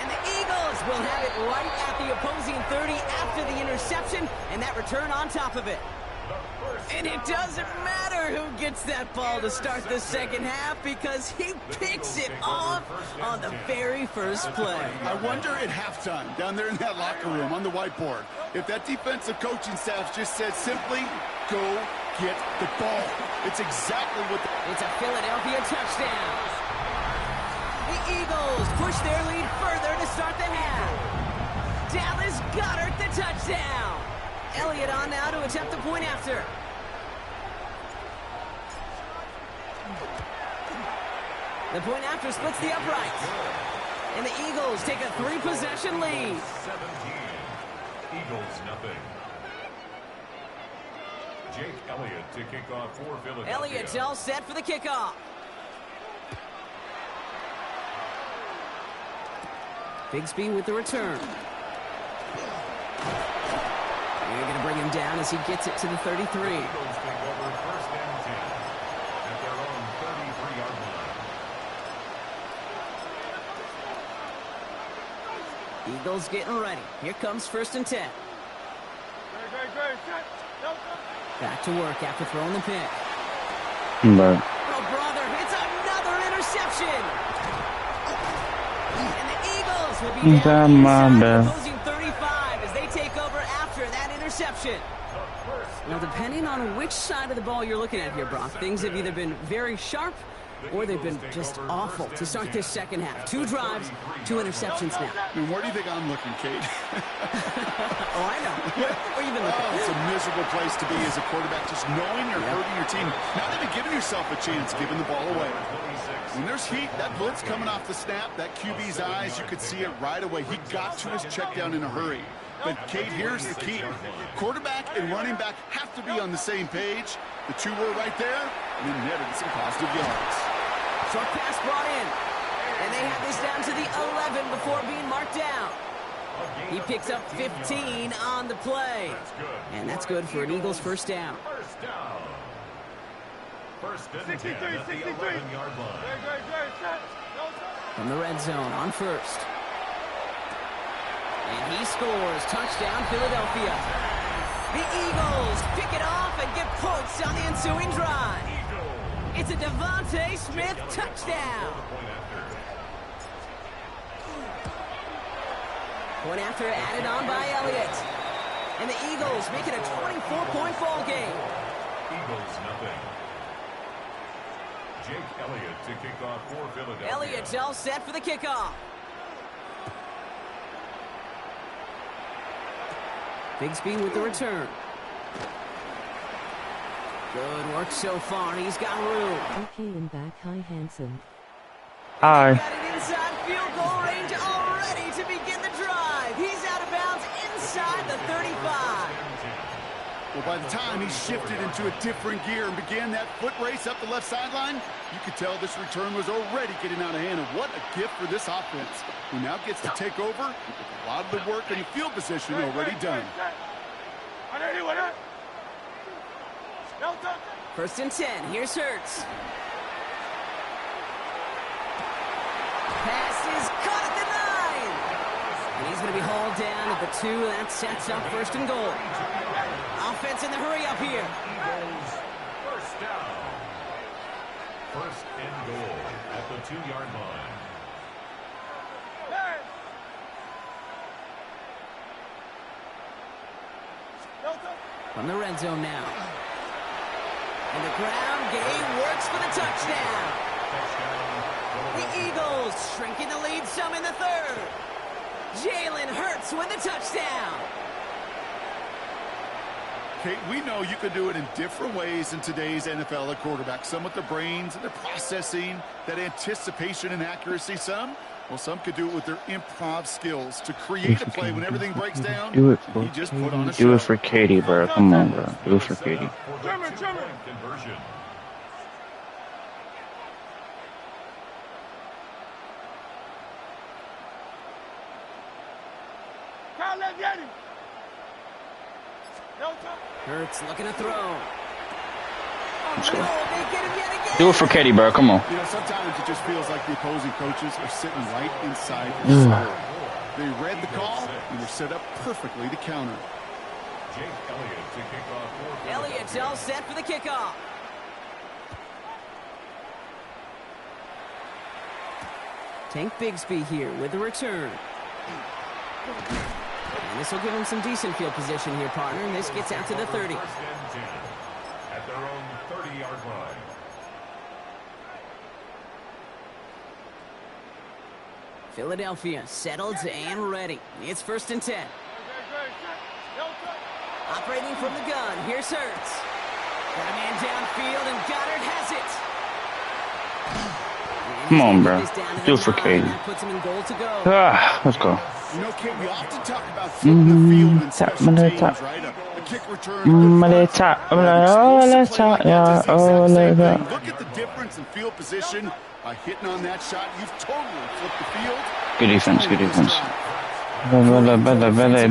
And the Eagles will have it right at the opposing 30 after the interception, and that return on top of it. And it doesn't matter who gets that ball to start the second half because he picks it off on the very first play. I wonder at halftime, down there in that locker room on the whiteboard, if that defensive coaching staff just said simply, go get the ball. It's exactly what It's a Philadelphia touchdown. The Eagles push their lead further to start the half. Dallas Goedert the touchdown. Elliott on now to attempt the point after. The point after splits the uprights. And the Eagles take a 3-possession lead. 17. Eagles nothing. Jake Elliott to kick off for Philadelphia. Elliott's all set for the kickoff. Bigsby with the return. They're going to bring him down as he gets it to the 33. Eagles take over 1st and 10 at their own 33-yard line. Eagles getting ready. Here comes 1st and 10. Great, set. Back to work after throwing the pick. But Oh, brother, it's another interception. And the Eagles will be down inside the opposing 35 as they take over after that interception. Now, depending on which side of the ball you're looking at here, Brock, things have either been very sharp or they've been just awful to start this second half. 2 drives, 2 interceptions now. I mean, where do you think I'm looking, Kate? Oh, I know. Where you been looking? Oh, it's a miserable place to be as a quarterback, just knowing you're hurting your team. Not even giving yourself a chance, giving the ball away. When there's heat, that blitz coming off the snap, that QB's eyes, you could see it right away. He got to his check down in a hurry. But, Kate, here's the key. Quarterback and running back have to be on the same page. The two were right there, and then netted some positive yards. Short pass brought in. And they have this down to the 11 before being marked down. He picks up 15 on the play. And that's good for an Eagles first down. First down. First and 10 at the 11-yard line. From the red zone on first. And he scores. Touchdown, Philadelphia. The Eagles pick it off and get points on the ensuing drive. It's a Devontae Smith touchdown. Point after added on by Elliott. And the Eagles make it a 24-point ball game. Eagles nothing. Jake Elliott to kick off for Philadelphia. Elliott's all set for the kickoff. Bigsby with the return. Good work so far. He's got room. Okay, and back. Hi, handsome. Hi. Got it inside field goal range already to begin the drive. He's out of bounds inside the 35. Well, by the time he shifted into a different gear and began that foot race up the left sideline, you could tell this return was already getting out of hand. And what a gift for this offense, who now gets to take over with a lot of the work in the field position already done. First and 10. Here's Hurts. Pass is caught at the 9. And he's going to be hauled down at the 2. That sets up first and goal. Offense in the hurry up here. Eagles first down. First and goal at the 2-yard line. From the red zone now. And the ground game works for the touchdown. The Eagles shrinking the lead some in the third. Jalen Hurts with the touchdown. Kate, we know you can do it in different ways in today's NFL at quarterback. Some with the brains and the processing, that anticipation and accuracy. Some could do it with their improv skills to create a play when everything breaks down. Do it for He just put on a Do it show. for Katie, bro. Come on, bro. Do it for Katie. Conversion. Hurts looking to throw. Let's go. Oh, they get him yet again. Do it for Katie, bro. Come on. You know, sometimes it just feels like the opposing coaches are sitting right inside the score. They read the call and were set up perfectly to counter. Jake Elliott to kick off for Elliott's all set for the kickoff. Tank Bigsby here with the return. And this will give him some decent field position here, partner. And this gets out to the 30. First and 10 at their own 30-yard line. Philadelphia settled and ready. It's first and 10. Operating from the gun. Here's Hurts. Got a man downfield, and Goddard has it. Come on, bro. Do it for Katie. That puts him in goal to go. Let's go. You know, Kate, we often talk about flipping the field and special teams, right? A kick return. Let's talk. Yeah. Look at the difference in field position. By hitting on that shot, you've totally flipped the field. Good defense. Good defense.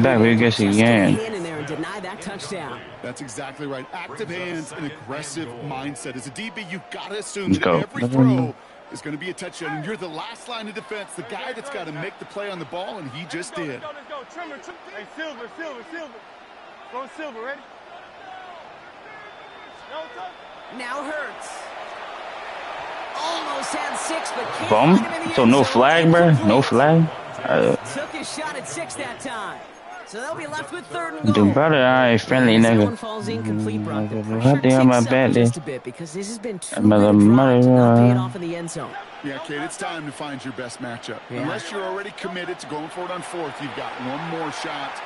Back. We guess again. In there and deny that touchdown. That's exactly right. Active hands and aggressive mindset. As a DB, you've got to assume Let's that go. every throw is going to be a touchdown. And you're the last line of defense, the guy that's got to make the play on the ball, and he just did. Let's go. Trimmer. Hey, Silver. Go Silver, ready? Now Hurts. Almost had 6, but can't Bum. find him in the So end no zone. flag, bro. No flag. Took his shot at 6 that time. So they'll be left with third and goal. Do better, I friendly As that one nigga. falls incomplete, Brock. The What pressure damn, I ticks up bet just a bit because this has been too good a drive to not pay it off in the end zone. Yeah, Kate, it's time to find your best matchup. Yeah. Unless you're already committed to going for it on fourth, you've got one more shot to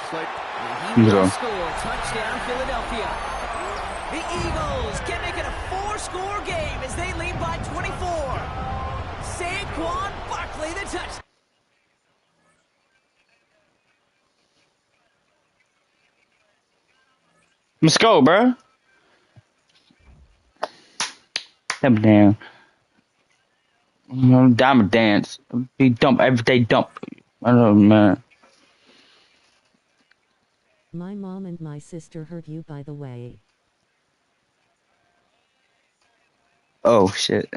play. He will Go. score. Touchdown, Philadelphia. The Eagles can make it a 4-score game as they lead by 24. Saquon Barkley, the touch. Let's go, bro. Damn. Diamond dance. Be dump everyday dump. I don't know, man. My mom and my sister hurt you, by the way. Oh shit.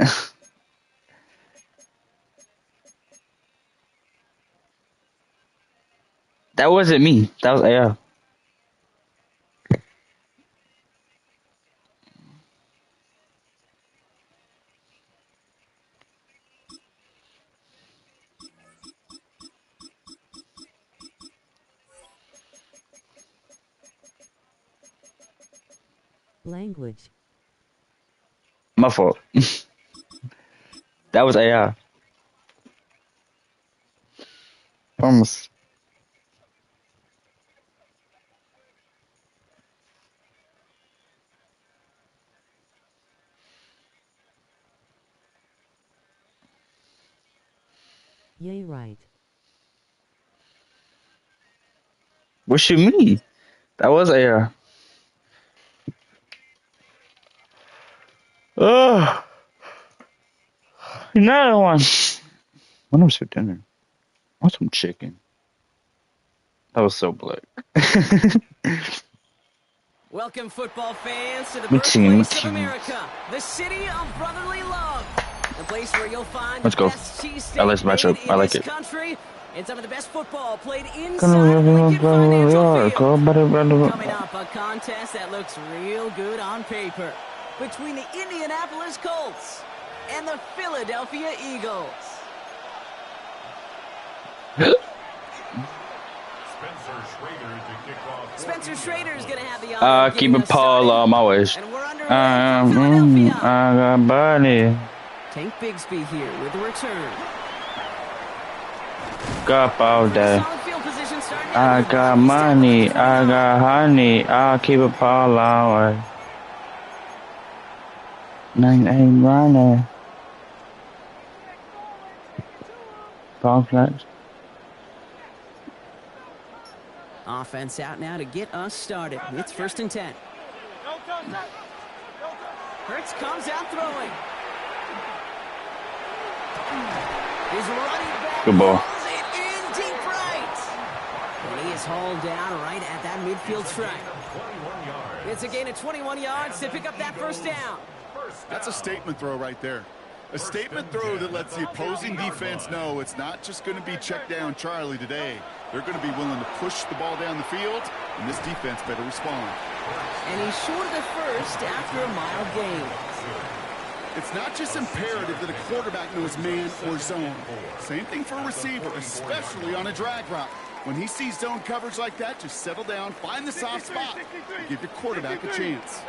That wasn't me. That was AR. Language. My fault. That was AR. Almost. Yay, right. What you mean? That was AR. Oh, another one. What else for dinner? I want some chicken. That was so black. Welcome, football fans, to the My birthplace of team. America, the city of brotherly love, the place where you'll find Let's the go. best cheesesteak LS matchup. made I in like this it. country, and some of the best football played inside of Lincoln Financial Field. Coming up, a contest that looks real good on paper between the Indianapolis Colts and the Philadelphia Eagles. Spencer Schrader's going to have the honor of Keep getting it us Paul started. my ways. And we're underway from Philadelphia. I got money. Tank Bigsby here with the return. Got all day. Solid field position starting I out. got He's money. down at I the 29. got honey. I'll keep it Paul my way. Nine ain't running. Ball flags. Offense out now to get us started. It's 1st and 10. Hurts comes out throwing. His running back Good ball. hauls it in deep right. And he is hauled down right at that midfield stripe. It's a gain of 21 yards to pick up that first down. That's a statement throw right there. A statement throw that lets the opposing defense know it's not just going to be check down Charlie today. They're going to be willing to push the ball down the field, and this defense better respond. And he's short of the first after a mild gain. It's not just imperative that a quarterback knows man or zone. Same thing for a receiver, especially on a drag route. When he sees zone coverage like that, just settle down, find the soft spot, and give your quarterback a chance.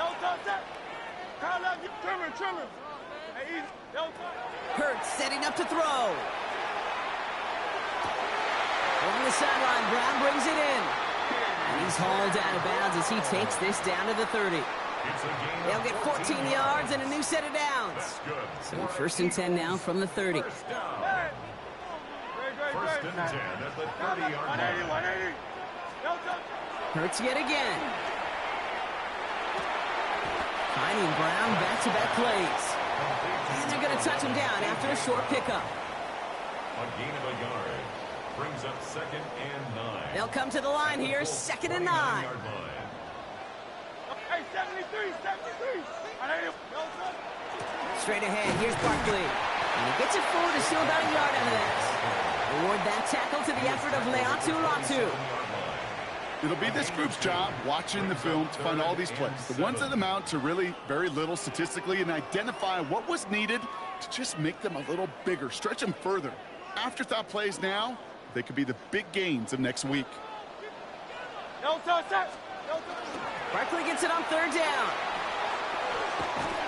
Hurts setting up to throw. Along the sideline, Brown brings it in. And he's hauled out of bounds as he takes this down to the 30. They'll get 14 yards and a new set of downs. So 1st and 10 now from the 30. 1st and 10 at the 30-yard line. Hurts yet again. Finding Brown back-to-back plays. And they're going to touch him down after a short pickup. A gain of a yard. Brings up 2nd and 9. They'll come to the line here, 2nd and 9. Hey, 73. Straight ahead, here's Barkley. And he gets it forward to steal about a yard out of that. Award that tackle to the effort of Leatu Latu. It'll be this group's job watching the film to find all these plays. The ones that amount to really very little statistically and identify what was needed to just make them a little bigger, stretch them further. Afterthought plays now, they could be the big gains of next week. Barkley gets it on 3rd down.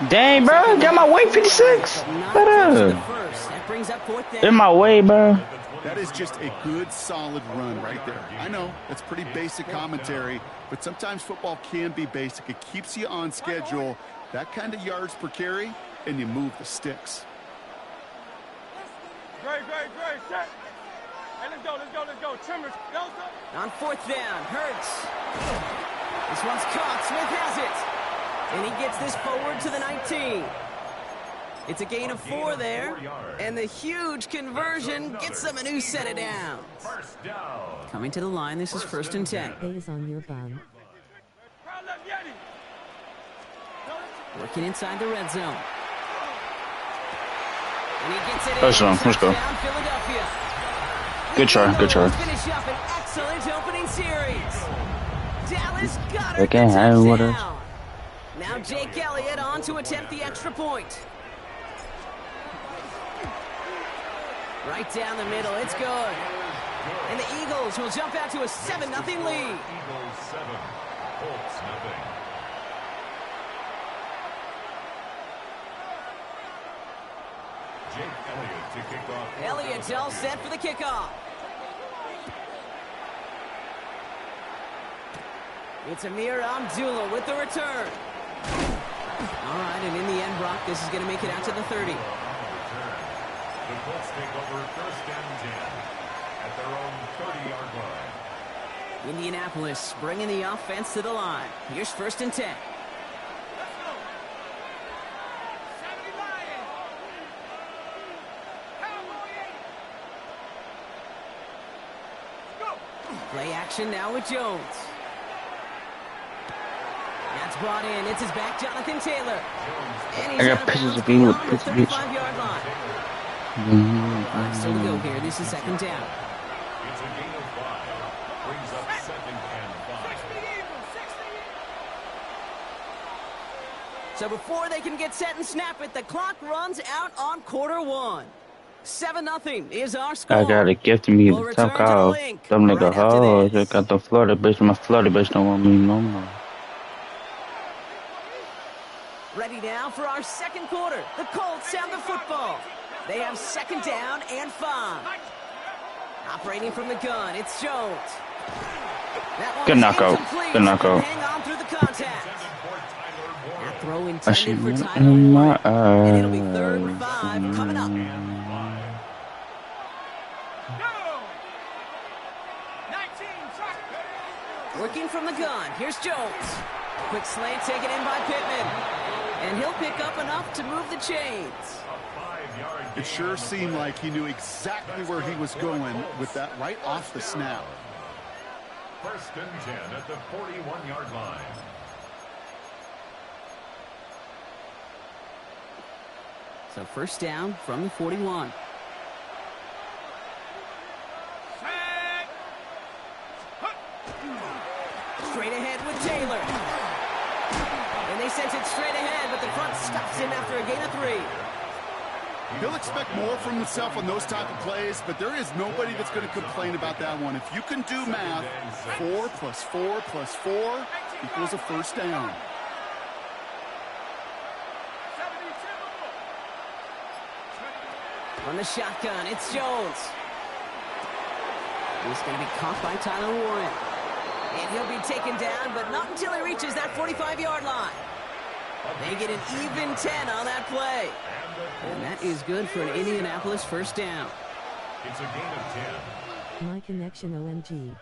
Dang, bro. Got my way 56. Not close to the first. That brings up 4th down. In my way, bro. That is just a good, solid run right there. I know, that's pretty basic commentary, but sometimes football can be basic. It keeps you on schedule, that kind of yards per carry, and you move the sticks. Great. Set. Hey, let's go. Trimmers. On fourth down, Hurts. This one's caught. Smith has it. And he gets this forward to the 19. It's a gain of 4 there. And the huge conversion gets them a new set of downs. First down. Coming to the line, this is 1st and 10. Days on your bum. Working inside the red zone. And he gets it in. Touchdown. Let's go. Touchdown, Philadelphia. Good try. Finish up an excellent opening series. Dallas got her They can't hang with us. touchdown. Now Jake Elliott on to attempt the extra point. Right down the middle, it's good. And the Eagles will jump out to a 7-0 lead. Eagles 7, Colts nothing. Jake Elliott to kick off. Elliott's all set for the kickoff. It's Amir Abdullah with the return. All right, and in the end, Brock, this is going to make it out to the 30. The Colts take over 1st and 10 at their own 30-yard line. Indianapolis bringing the offense to the line. Here's 1st and 10. Play action now with Jones. That's brought in. It's his back, Jonathan Taylor. And he's I got out of pictures bounds of being with beyond the pictures of each. 35-yard line. Still to go here. This is 2nd down. It's a gain of 5. Brings up 2nd and 5. So before they can get set and snap it, the clock runs out on quarter 1. 7-0 is our score. I got a gift to me We'll to return talk to the out. link Them right nigga after hoes. this. They got the Florida bitch. My Florida bitch don't want me no more. Ready now for our second quarter. The Colts have the football. They have 2nd down and 5. Operating from the gun, it's Jones. That one's Good knockout. incomplete. Good knockout. Hang on through the contact. That throw I intended see for it Tyler in my Warren. And it'll be 3rd and eyes. 5 coming up. Working from the gun, here's Jones. Quick slant taken in by Pittman. And he'll pick up enough to move the chains. It sure seemed like he knew exactly where he was going with that right off the snap. 1st and 10 at the 41-yard line. So 1st down from the 41. Straight ahead with Taylor. And they sent it straight ahead, but the front stops him after a gain of 3. He'll expect more from himself on those type of plays, but there is nobody that's going to complain about that one. If you can do math, 4 plus 4 plus 4 equals a 1st down. On the shotgun, it's Jones. He's going to be caught by Tyler Warren. And he'll be taken down, but not until he reaches that 45-yard line. They get an even 10 on that play. And that is good for an Indianapolis 1st down. It's a gain of 10. My connection OMG.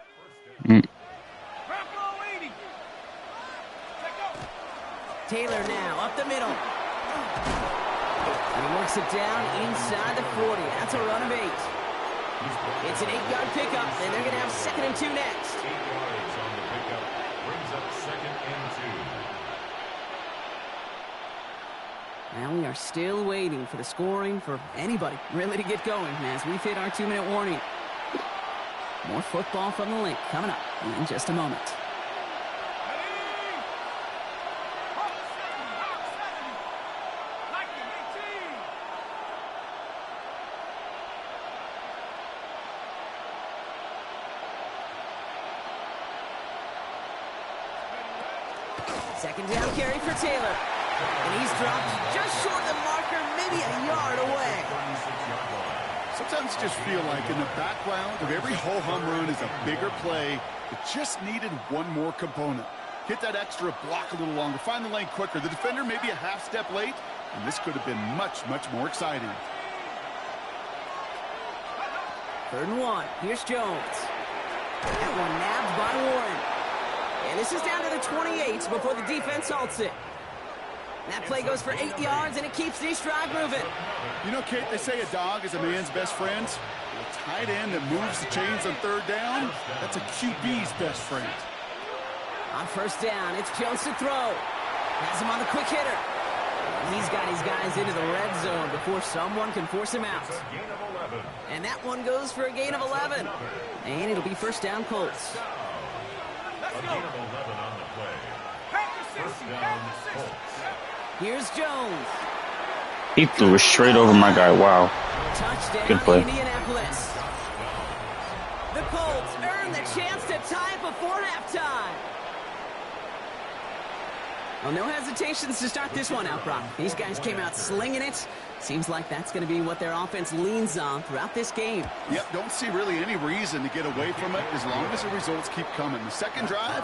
Taylor now up the middle. And he works it down inside the 40. That's a run of 8. It's an 8-yard pickup, and they're going to have 2nd and 2 next. 8 yards on the pickup. Brings up 2nd and 2. Now we are still waiting for the scoring for anybody really to get going as we've hit our 2-minute warning. More football from the link coming up in just a moment. Second down carry for Taylor. And he's dropped just short of the marker, maybe a yard away. Sometimes you just feel like in the background of every ho-hum run is a bigger play that just needed one more component. Hit that extra block a little longer, find the lane quicker. The defender maybe a half step late, and this could have been much, much more exciting. 3rd and 1. Here's Jones. That one nabbed by Warren. And this is down to the 28 before the defense halts it. That play goes for 8 yards, and it keeps this drive moving. You know, Kate, they say a dog is a man's best friend. A tight end that moves the chains on 3rd down, that's a QB's best friend. On 1st down, it's Jones to throw. Has him on the quick hitter. And he's got his guys into the red zone before someone can force him out. And that one goes for a gain of 11. And it'll be 1st down Colts. A gain of 11 on the play. 1st down, Colts. Here's Jones. He threw it straight over my guy. Wow. Touchdown, Good play. Indianapolis. The Colts earn the chance to tie it before halftime. Well, no hesitations to start this one out, Brock. These guys came out slinging it. Seems like that's going to be what their offense leans on throughout this game. Yep, don't see really any reason to get away from it as long as the results keep coming. The 2nd drive,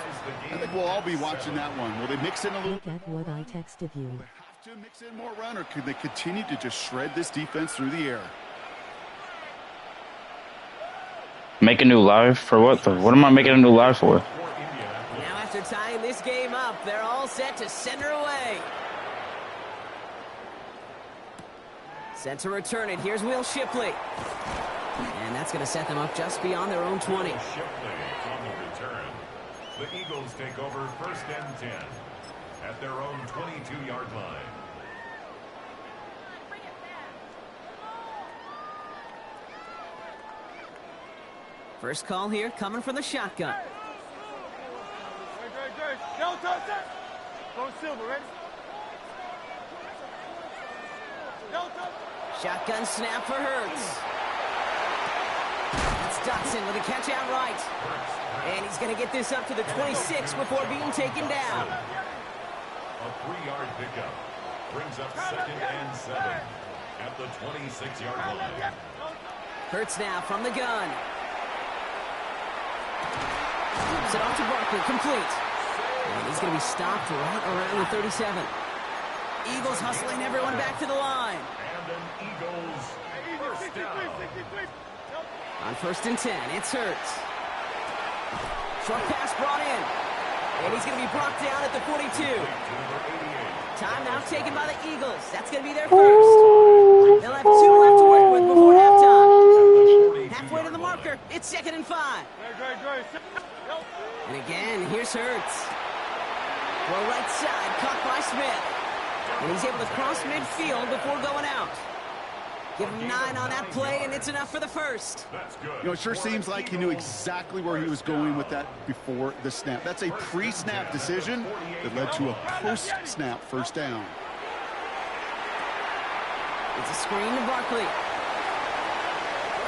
I think we'll all be watching that one. Will they mix in a little? Look at what I texted you. Will they have to mix in more run, or could they continue to just shred this defense through the air? Make a new live for what? What am I making a new live for? Now after tying this game up, they're all set to send her away. Set to return it. Here's Will Shipley. And that's going to set them up just beyond their own 20. Shipley on the return. The Eagles take over 1st and 10 at their own 22-yard line. First call here coming from the shotgun. Go Silver, ready? Shotgun snap for Hurts. That's Dotson with a catch out right. And he's going to get this up to the 26 before being taken down. A 3-yard pickup brings up 2nd and 7 at the 26-yard line. Hurts now from the gun. Flips it off to Barkley, complete. And he's going to be stopped right around the 37. Eagles hustling everyone back to the line. And an Eagles 1st down. On 1st and 10, it's Hurts. Short pass brought in. And he's going to be brought down at the 42. Timeout taken by the Eagles. That's going to be their first. They'll have 2 left to work with before halftime. Halfway to the marker. It's 2nd and 5. And again, here's Hurts. Well, right side, caught by Smith. And he's able to cross midfield before going out. Give him 9 on that play, and it's enough for the first. You know, it sure seems like he knew exactly where he was going with that before the snap. That's a pre-snap decision that led to a post-snap 1st down. It's a screen to Barkley.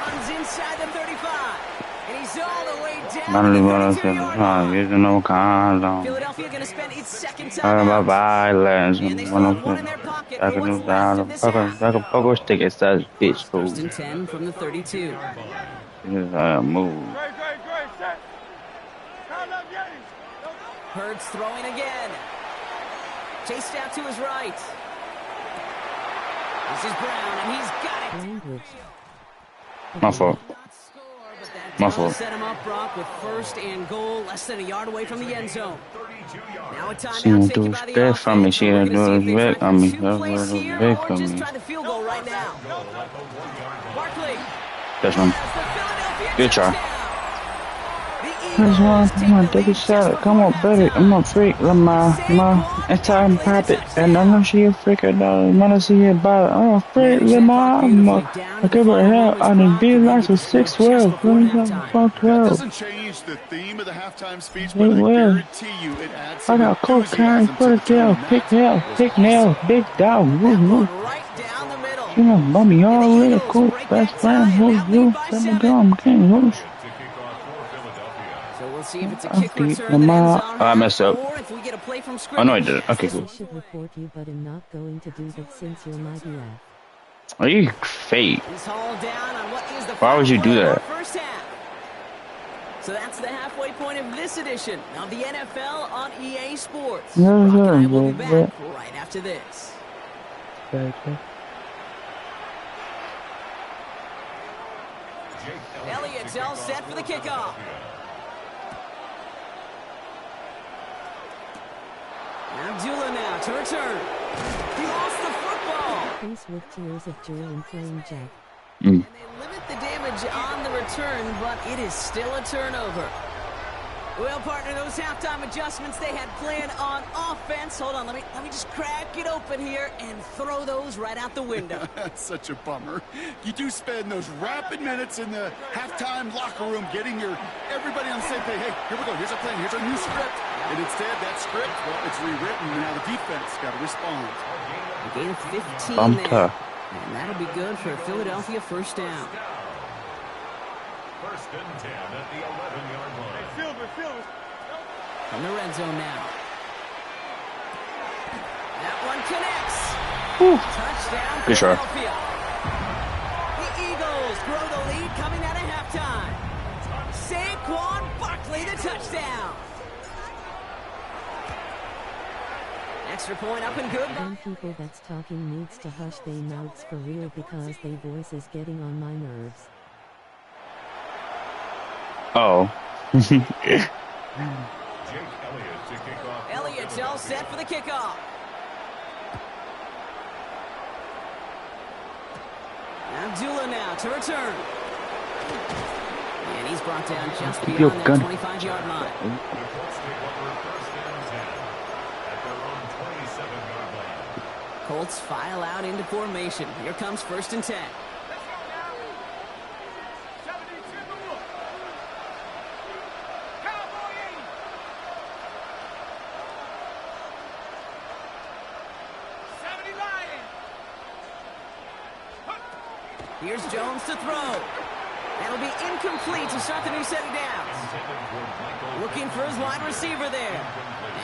Runs inside the 35. And he's all the way down to the 32-yard line. Philadelphia going to spend its 2nd time out. And they still have 1 in their pocket. They want left of this half. 1st and 10 from the 32. Hurts throwing again. Chased out to his right. This is Brown, and he's got it. Language. My fault. My fault. Set him up, Brock, with 1st and goal, less than a yard away from the end zone. Now a She timeout didn't taken do by the bad for me. offense. She We're didn't gonna do see if it they bad try on me. two That's plays what it here bad or for just me. try the field goal right now. Barkley. That's one. has the Philadelphia Good try. touchdown. Come on, come on, take a shot. Come on, baby. I'm a freak. It's time pop it. And I know she a freak. I wanna see her body. I'm a freak. I give her hell. I done be like a 6-12. That 12. doesn't change the theme of the halftime speech, It but I will. guarantee you it adds I some got cocaine, enthusiasm put to a the tail, tune. pick nail, pick nail, big dog. Woo, woo. Right down the middle. You know, mommy, already cool. Best friend, who's you? Send me down, king, who's? So we'll see if it's a I'll kick beat return them that ends up. on Oh, I messed up. or if we get a play from Oh, scrimmage. no, I didn't. Okay, I cool. should report you, but I'm not going to do that since you're my BF. Are you fake? He's hauled down on what is the Why would you do final that? first half. So that's the halfway point of this edition of the NFL on EA Sports. Yeah, Brock and I yeah, will be yeah. back right after this. Elliott's all set for the kickoff. Abdullah now to return. He lost the football. Face with tears of joy and Playin Jack. And they limit the damage on the return, but it is still a turnover. Well, partner, those halftime adjustments they had planned on offense. Hold on, let me just crack it open here and throw those right out the window. That's such a bummer. You do spend those rapid minutes in the halftime locker room getting everybody on the same page. Hey, here we go. Here's our plan. Here's our new script. And instead, that script, well, it's rewritten. And now the defense got to respond. A gain of 15 there. And that'll be good for a Philadelphia first down. First and 10 at the 11-yard line. From the red zone now. That one connects. Touchdown Good try. Philadelphia. The Eagles grow the lead coming out of halftime. Saquon Barkley the touchdown. Extra point up and good. Them people that's talking needs to hush they mouths for real because they voice is getting on my nerves. Oh. Jake Elliott to kick off. Elliott's all set for the kickoff. Abdullah now to return. And he's brought down just beyond that 25-yard line. The Colts take over first and 10 at their own 27-yard line. Colts file out into formation. Here comes first and 10. Here's Jones to throw. That'll be incomplete to start the new set of downs. Looking for his wide receiver there.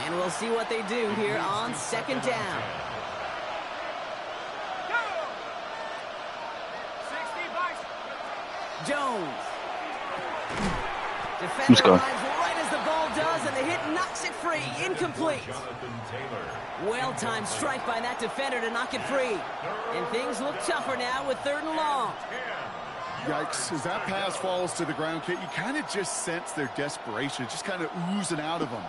And we'll see what they do here on second down. Jones. Defender arrives right as the ball does, and the hit knocks it free. Incomplete. Well-timed strike by that defender to knock it free. And things look tougher now with third and long. Yikes. As that pass falls to the ground, Kate, you kind of just sense their desperation. Just kind of oozing out of them.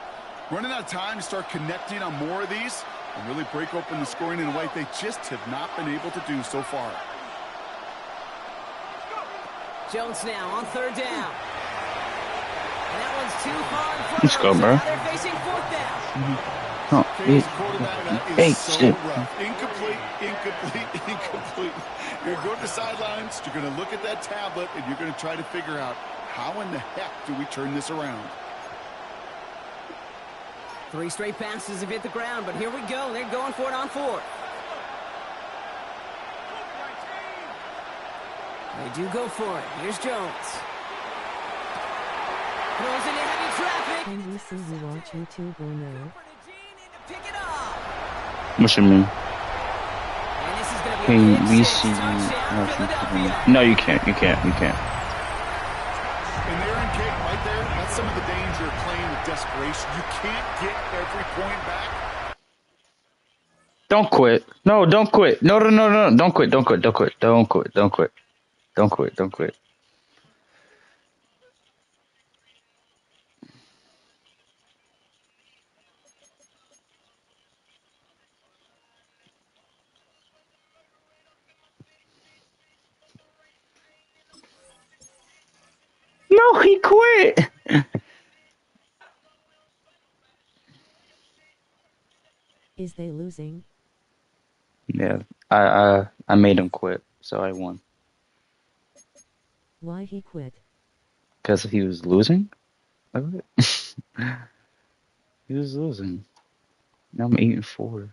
Running out of time to start connecting on more of these and really break open the scoring in a way they just have not been able to do so far. Jones now on third down. And that one's too far in front Let's of go, them, so bro. now they're facing fourth down. Oh, Hey, quarterback, that hey, is so shit. rough. Incomplete. You're going to the sidelines, you're going to look at that tablet, and you're going to try to figure out how in the heck do we turn this around. 3 straight passes have hit the ground, but here we go. They're going for it on fourth. They do go for it. Here's Jones. Throws into heavy traffic. Can we see you watch YouTube or no? Pick it up. What you mean? And this is going to be Can a we big see you? touchdown, Philadelphia. No, you can't. You can't. And there in Kate, right there, that's some of the danger of playing with desperation. You can't get every point back. Don't quit. No, don't quit. No. Don't quit. Don't quit. Don't quit. Don't quit. Don't quit. Don't quit. Don't quit. No, he quit. Is they losing? Yeah, I made him quit, so I won. Why he quit? Because he was losing? He was losing. Now I'm 8-4.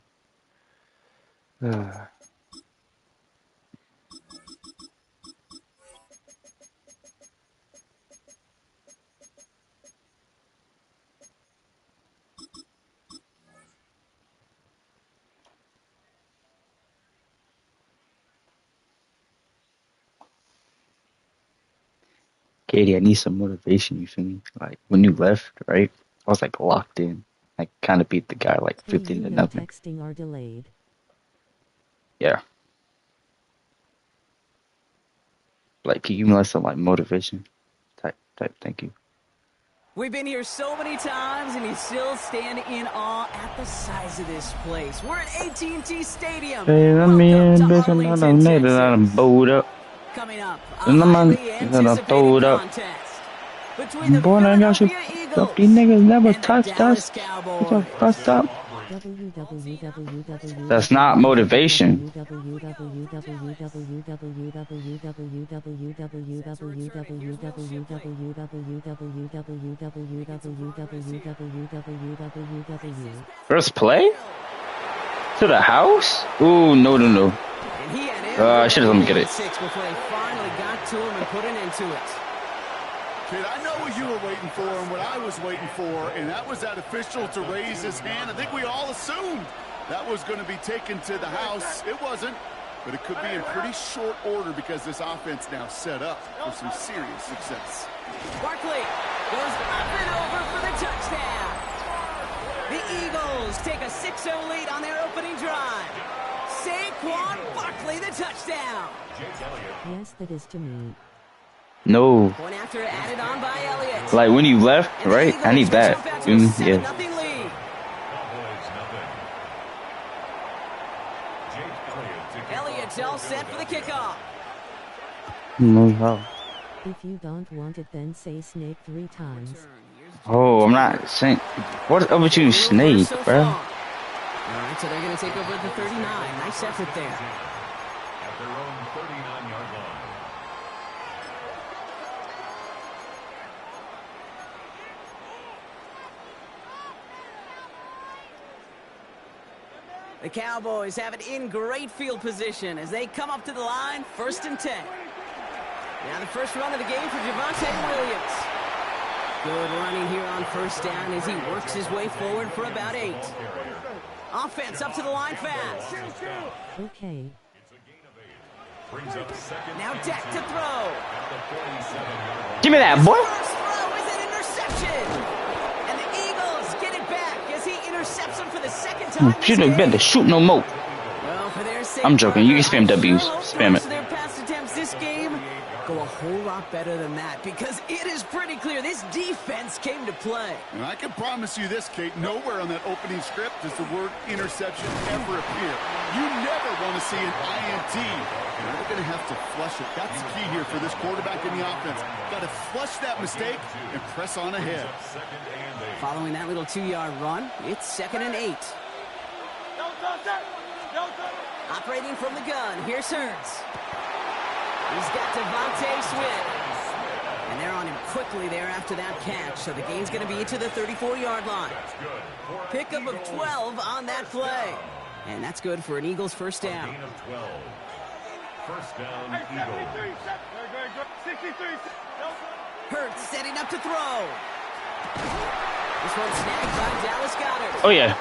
Katie, I need some motivation, you feel me? Like, when you left, right? I was, like, locked in. I kind of beat the guy, like, Hey, 15 you to know nothing. texting are delayed. Yeah. Like, can you give me some like motivation type? Thank you. We've been here so many times, and you still stand in awe at the size of this place. We're at AT&T Stadium. Hey, let me Welcome in, to bitch. I'm not a Arlington, nigga that I'm Texas. bowed up. Coming up, a And I'm highly gonna throw anticipated it up. contest between the Boy, I got you. Philadelphia Fuck, these Eagles niggas never and the touched Dallas us. Cowboys. Get your fucked up. www. That's not motivation. First play? To the house? Ooh, no. And he had I should have let me get it. six before they finally got to him and put an end to it. Kid, I know what you were waiting for and what I was waiting for, and that was that official to raise his hand. I think we all assumed that was going to be taken to the house. It wasn't, but it could be in pretty short order because this offense now set up for some serious success. Barkley goes up and over for the touchdown. The Eagles take a 6-0 lead on their opening drive. Saquon Barkley, the touchdown. Yes, that is to me. No. Point after added on by Elliott. Like when you left, And the right? I need Eagles that. jump out to a 7-0 Yeah. lead. Elliott's all set for the kickoff. No how. If you don't want it, then say snake 3 times. Oh, I'm not saying. What's up with you, Snake, bro? All right, so they're going to take over at the 39. Nice effort there. At their own 39-yard line. The Cowboys have it in great field position as they come up to the line, 1st and 10. Now the first run of the game for Javonte Williams. Good running here on 1st down as he works his way forward for about 8. Offense up to the line fast. Okay. Now Dak to throw. Give me that, boy. First throw is an interception. And the Eagles get it back as he intercepts him for the second time. Shouldn't have been to shoot no more. Well, for their sake, I'm joking. You can spam I sure W's. hope Spam the it. rest of their pass attempts this game go a whole lot better than that because it is pretty clear this defense came to play. And I can promise you this, Kate, nowhere on that opening script does the word interception ever appear. You never want to see an INT. And they're going to have to flush it. That's the key here for this quarterback in the offense. Got to flush that mistake and press on ahead. Following that little 2-yard run, it's 2nd and 8. Operating from the gun, here's Hurts. He's got Devontae Swift. And they're on him quickly there after that catch. So the gain's going to be to the 34-yard line. Pickup of 12 on that play. And that's good for an Eagles first down. First down, Eagles. Hurts setting up to throw. This one's snagged by Dallas Goedert. Oh yeah.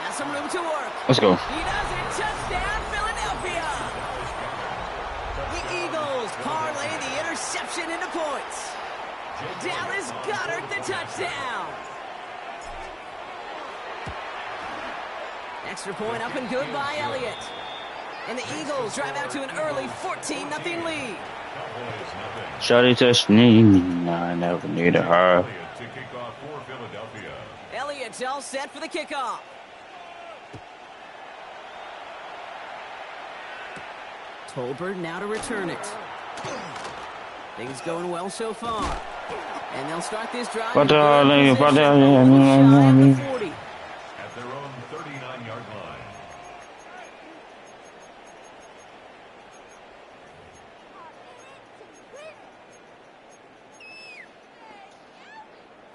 Has some room to work. Let's go. He does it. Touchdown, Philadelphia. The Eagles parlay the interception into points. Dallas Goedert the touchdown. Extra point up and good by Elliott. And the Eagles drive out to an early 14-0 lead. Shawty touched me. I never needed her. To kick off for Philadelphia. Elliott's all set for the kickoff. Tolbert now to return it. Things going well so far. And they'll start this drive. But, in good but, position, yeah, a little shy of the yeah. 40. At their own 39-yard line.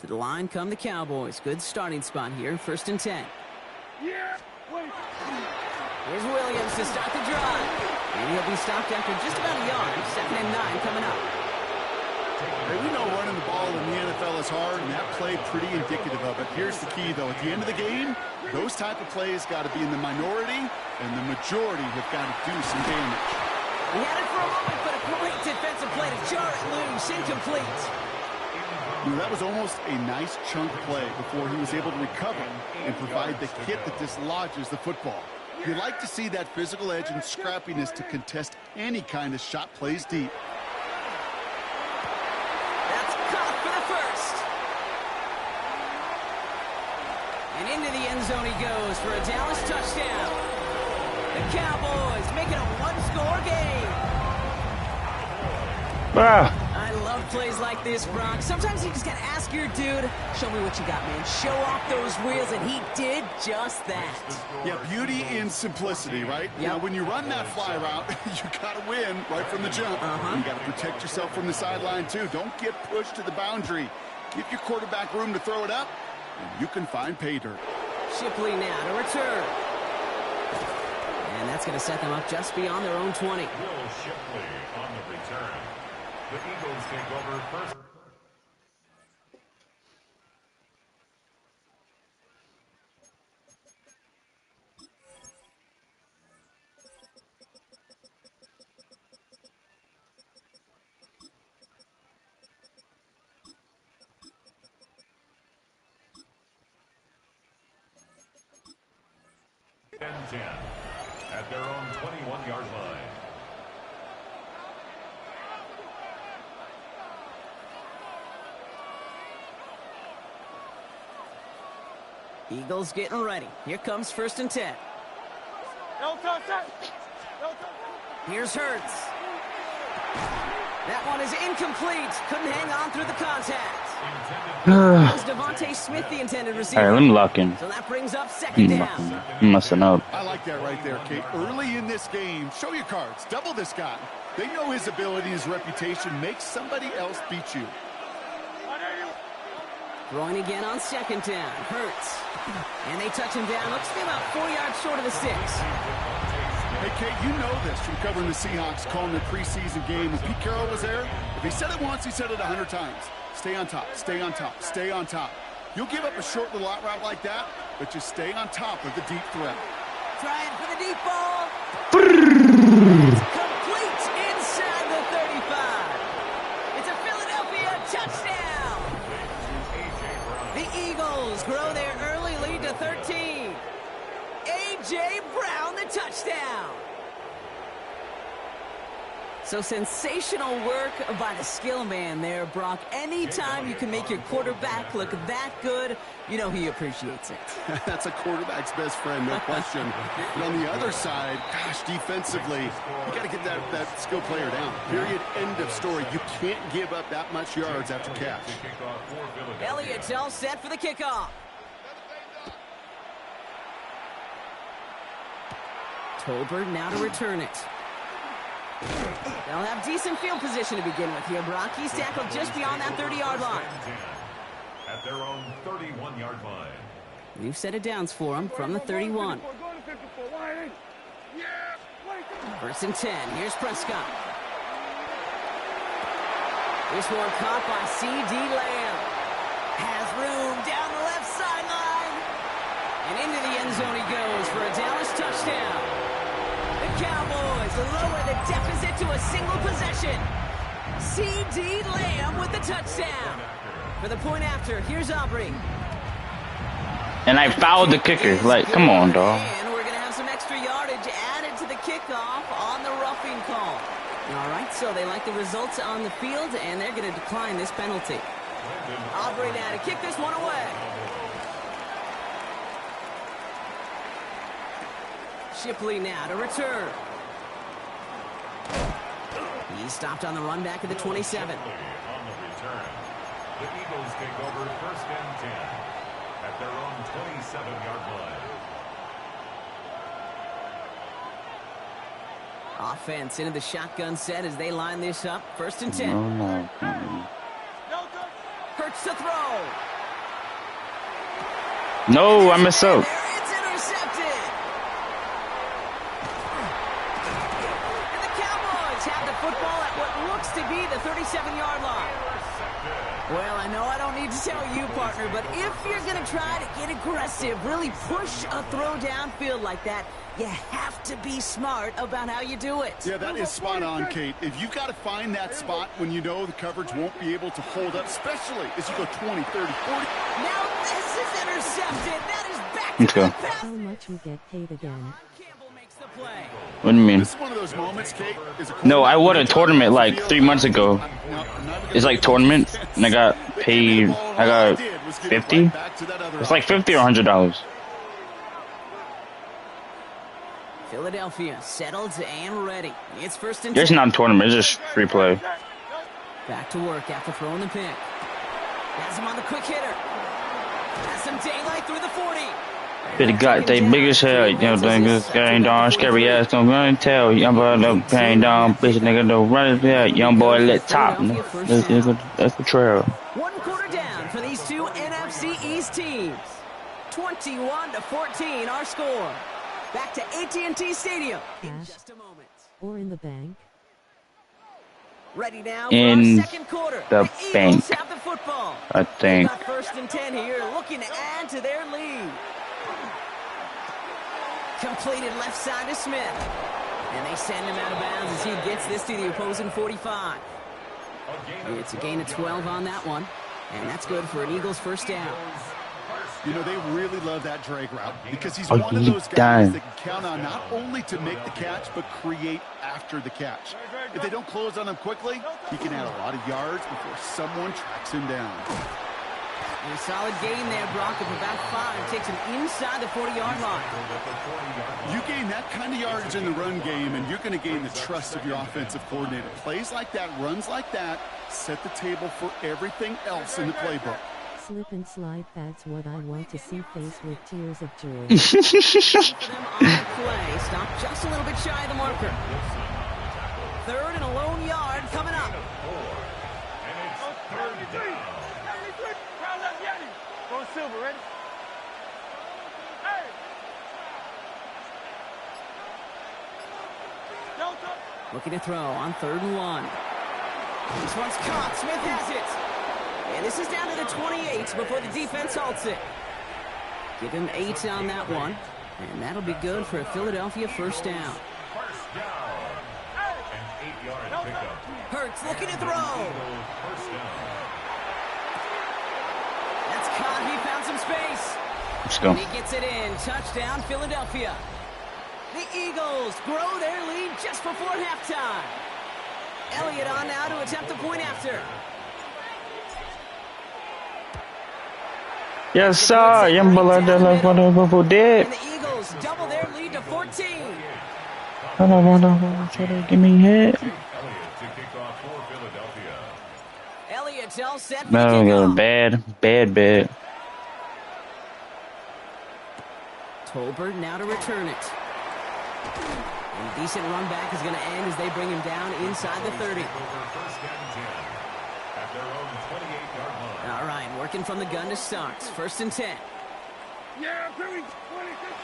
To the line come the Cowboys. Good starting spot here. 1st and 10. Here's Williams to start the drive. And he'll be stopped after just about a yard. 2nd and 9 coming up. Hey, we know running the ball in the NFL is hard, and that play pretty indicative of it. Here's the key, though. At the end of the game, those type of plays got to be in the minority, and the majority have got to do some damage. He had it for a moment, but a great defensive play to jar it loose. Incomplete. You know, that was almost a nice chunk play before he was able to recover and provide the hit that dislodges the football. You like to see that physical edge and scrappiness to contest any kind of shot plays deep. That's caught for the first. And into the end zone he goes for a Dallas touchdown. The Cowboys making a one-score game. I love plays like this, Brock. Sometimes you just got to ask your dude, show me what you got, man. Show off those wheels, and he did just that. Yeah, beauty in simplicity, right? Yep. Now, when you run that fly route, you got to win right from the jump. You got to protect yourself from the sideline, too. Don't get pushed to the boundary. Give your quarterback room to throw it up, and you can find pay dirt. Shipley now to return. And that's going to set them up just beyond their own 20. Will Shipley on the return. The Eagles take over first. And 10 at their own 21-yard line. Eagles getting ready. Here comes 1st and 10. Here's Hurts. That one is incomplete. Couldn't hang on through the contact. Was Devontae Smith the intended receiver? All right, let me lock in. So that brings up 2nd down. I'm messing up. I like that right there, Kate. Early in this game, show your cards. Double this guy. They know his ability, his reputation makes somebody else beat you. Throwing again on 2nd down. Hurts. And they touch him down. Looks to be about 4 yards short of the sticks. Hey, Kate, you know this from covering the Seahawks, calling the preseason game. When Pete Carroll was there, if he said it once, he said it 100 times. Stay on top, stay on top, stay on top. You'll give up a short little out route like that, but just stay on top of the deep threat. Trying for the deep ball. It's complete inside the 35. It's a Philadelphia touchdown. The Eagles grow their early lead to 13. A.J. Brown, the touchdown. So sensational work by the skill man there, Brock. Anytime you can make your quarterback look that good, you know he appreciates it. That's a quarterback's best friend, no question. But on the other side, gosh, defensively, you got to get that skill player down. Period, end of story. You can't give up that much yards after catch. Elliott's all set for the kickoff. Tolbert now to return it. They'll have decent field position to begin with here, Brock. He's tackled just beyond that 30-yard line. At their own 31-yard line. New set of downs for him from the 31. 1st and 10. Here's Prescott. This one caught by C.D. Lamb. Has room down the left sideline. And into the end zone he goes for a Dallas touchdown. The Cowboys lower the deficit to a single possession. C.D. Lamb with the touchdown. For the point after, here's Aubrey. And I fouled the kicker. Like, come on, dog. And we're going to have some extra yardage added to the kickoff on the roughing call. All right, so they like the results on the field, and they're going to decline this penalty. Aubrey now to kick this one away. Shipley now to return. He stopped on the run back at the 27. On the return, the Eagles take over 1st and 10 at their own 27-yard line. Offense into the shotgun set as they line this up. 1st and 10. No. Hurts to throw. No, I messed up. It's intercepted. And the Cowboys have the football at what looks to be the 37-yard line. Well, I know I don't need to tell you, partner, but if you're going to try to get aggressive, really push a throw downfield like that, you have to be smart about how you do it. Yeah, that is spot on, Kate. If you've got to find that spot when you know the coverage won't be able to hold up, especially as you go 20, 30, 40. Now this is intercepted. That is back Let's go. How much you get paid again? Campbell makes the play. What do you mean? This is one of those moments, Kate. No, I won a tournament like 3 months ago. It's like tournaments, and I got paid. I got 50. It's like $50 or $100. Philadelphia settled and ready. It's first and 10. It's not a tournament. It's just free play. Back to work after throwing the pick. Has him on the quick hitter. Has some daylight through the 40. Could have got they biggest head, you know, thing. This guy ain't down, scary ass, don't run and tell. Young boy, no pain down, bitch, nigga, don't run his head. Young boy, let top. That's the trail. 1 quarter down for these two NFC East teams. 21-14, our score. Back to AT&T Stadium in just a moment. Or in the bank? Ready now In for our second quarter. the Eagles bank, have the football. I think. Got first and 10 here, looking to add to their lead. Completed left side to Smith. And they send him out of bounds as he gets this to the opposing 45. It's a gain of 12 on that one. And that's good for an Eagles first down. You know, they really love that drag route because he's one of those guys that can count on not only to make the catch, but create after the catch. If they don't close on him quickly, he can add a lot of yards before someone tracks him down. And a solid gain there, Brock, of about 5. Takes him inside the 40-yard line. You gain that kind of yardage in the run game, and you're going to gain the trust of your offensive coordinator. Plays like that, runs like that, set the table for everything else in the playbook. Slip and slide, that's what I want to see, face with tears of joy. For them on the play. Stop just a little bit shy of the marker. Third and a lone yard coming up. Going silver, ready? Hey! Delta! Looking to throw on 3rd and 1. This one's caught. Smith has it. And this is down to the 28 before the defense halts it. Give him 8 on that one. And that'll be good for a Philadelphia first down. Hurts looking to throw. That's caught. He found some space. Let's go. And he gets it in. Touchdown, Philadelphia. The Eagles grow their lead just before halftime. Elliott on now to attempt the point after. Yes, sir. Young boy, that like whatever dead. And the Eagles double their lead to 14. I don't want to give me hit. Elliott's all set for the No, kickoff. bad. Tolbert now to return it. And a decent run back is going to end as they bring him down inside the 30. All right, working from the gun to start. 1st and 10. Yeah, Perry! 26!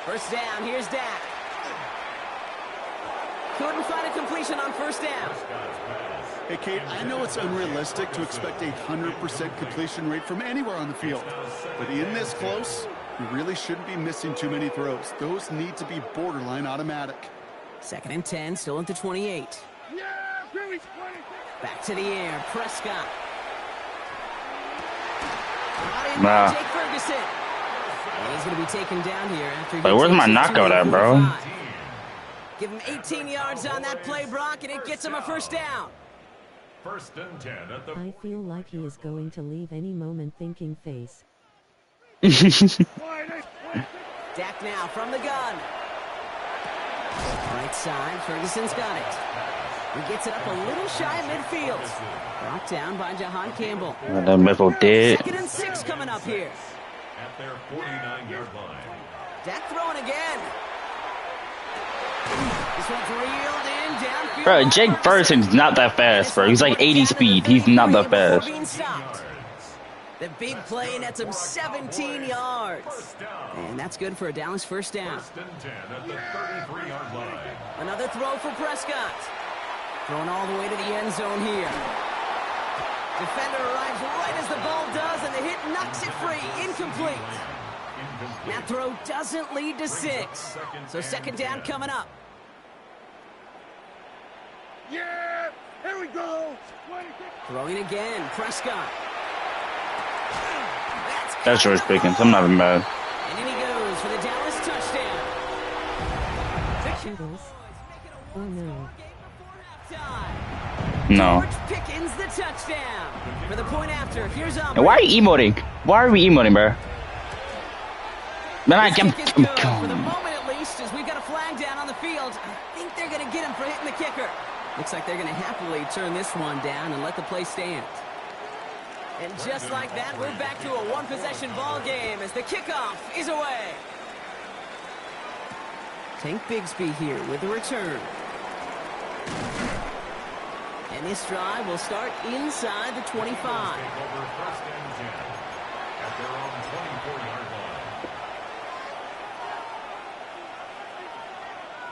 First down, here's Dak. Couldn't find a completion on 1st down. Hey, Kate, I know it's unrealistic to expect a 100% completion rate from anywhere on the field. But in this close, you really shouldn't be missing too many throws. Those need to be borderline automatic. 2nd and 10, still at the 28. Yeah, Perry! 26! Back to the air, Prescott. Brought in Nah. by Jake Ferguson. And he's going to be taken down here after he Wait, where's my takes it knockout to at, bro? 45. Give him 18 yards on that play, Brock, and it gets him a first down. 1st and 10 at the I feel like he is going to leave any moment, thinking face. Dak now from the gun. Right side, Ferguson's got it. He gets it up a little shy of midfield. Brought down by Jahan Campbell. That middle dead. 2nd and 6 coming up here. at their 49-yard line. Dak throwing again. This one's reeled in downfield. Bro, Jake Ferguson's not that fast, bro. He's like 80 speed. He's not that fast. Being stopped. The big play nets him 17 yards. And that's good for a Dallas first down. 1st and 10 at the 33-yard line. Another throw for Prescott. Thrown all the way to the end zone here. Defender arrives right as the ball does, and the hit knocks it free. Incomplete. That throw doesn't lead to 6. So 2nd down coming up. Yeah, here we go. 26. Throwing again, Prescott. That's George Pickens. I'm not even mad. And in he goes for the Dallas touchdown. Eagles. Oh no. No. George Pickens the touchdown. For the point after, here's Hey, why are you emoting? Why are we emoting, bro? Man, I This can. kick is good, for the moment at least, as we've got a flag down on the field. I think they're going to get him for hitting the kicker. Looks like they're going to happily turn this one down and let the play stand. And just like that, we're back to a one-possession ball game as the kickoff is away. Tank Bigsby here with the return. And this drive will start inside the 25. Over first and 10 at their own 24-yard line.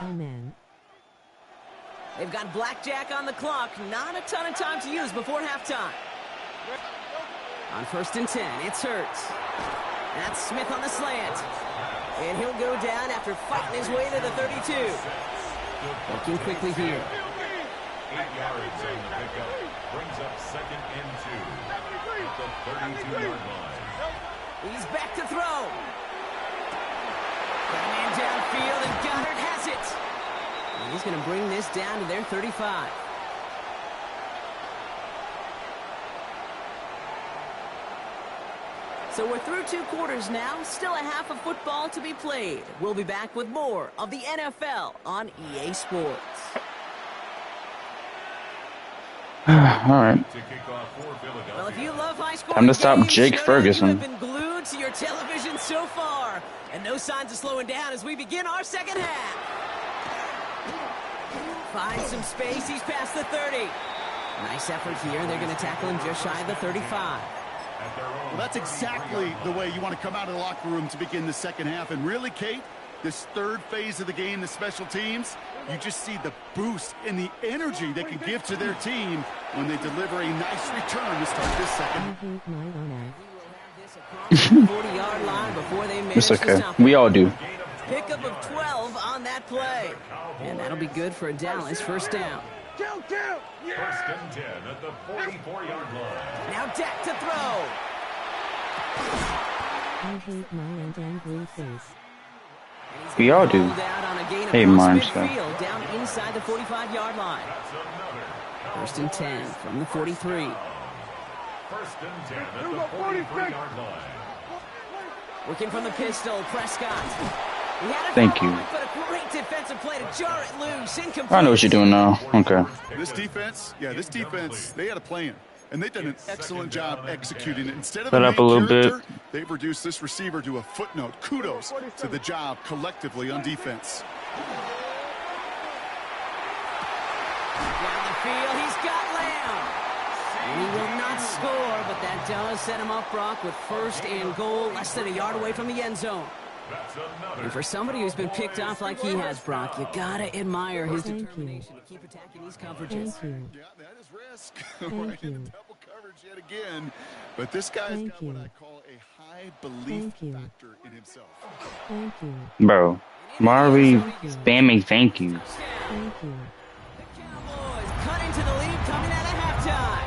Oh man. They've got blackjack on the clock. Not a ton of time to use before halftime. On first and 10, it's Hurts. That's Smith on the slant. And he'll go down after fighting his way to the 32. Working quickly here. 8 yards on the pickup. Brings up second and 2 at the 32-yard line. He's back to throw. Got a man downfield, and Goddard has it. And he's going to bring this down to their 35. So we're through 2 quarters now. Still a half of football to be played. We'll be back with more of the NFL on EA Sports. All right. Well, if you love high-scoring Time to stop games, Jake you know Ferguson. You have been glued to your television so far, and no signs of slowing down as we begin our second half. Finds some space. He's past the 30. Nice effort here. They're going to tackle him just shy of the 35. Well, that's exactly the way you want to come out of the locker room to begin the second half. And really, Kate, this third phase of the game, the special teams, you just see the boost and the energy they can give to their team when they deliver a nice return to start this second. I hate my own 40-yard line before they manage It's okay. to stop We all do. Pickup of 12 on that play. And that'll be good for a Dallas first down. First and 10 at the 44-yard line. Now Dak to throw. I hate my angry face. We all do. Hey, mine stuff. Midfield, down inside the 45-yard line. First and 10 from the 43. First and 10 at the 43-yard line. Working from the pistol, Prescott. He had a Thank you. but a great defensive play to jar it loose. Incomplete. I know what you're doing now. Okay. This defense, they had a plan. And they've done an excellent job executing it. Instead of Set the up a little main bit. character, they've reduced this receiver to a footnote. Kudos to the job collectively on defense. Down the field, he's got Lamb. And he will not score, but that does set him up, Brock, with first and goal, less than a yard away from the end zone. And for somebody who's been picked off like he has, Brock, you gotta admire his determination to keep attacking these coverages. Thank you. Yeah, that is risk. Thank Right you. into double coverage yet again. But this guy's Thank got what you. I call a high belief Thank you. factor in himself. Thank you. Bro, why are we spamming thank you? Thank you. The Cowboys cut into the lead coming out of halftime.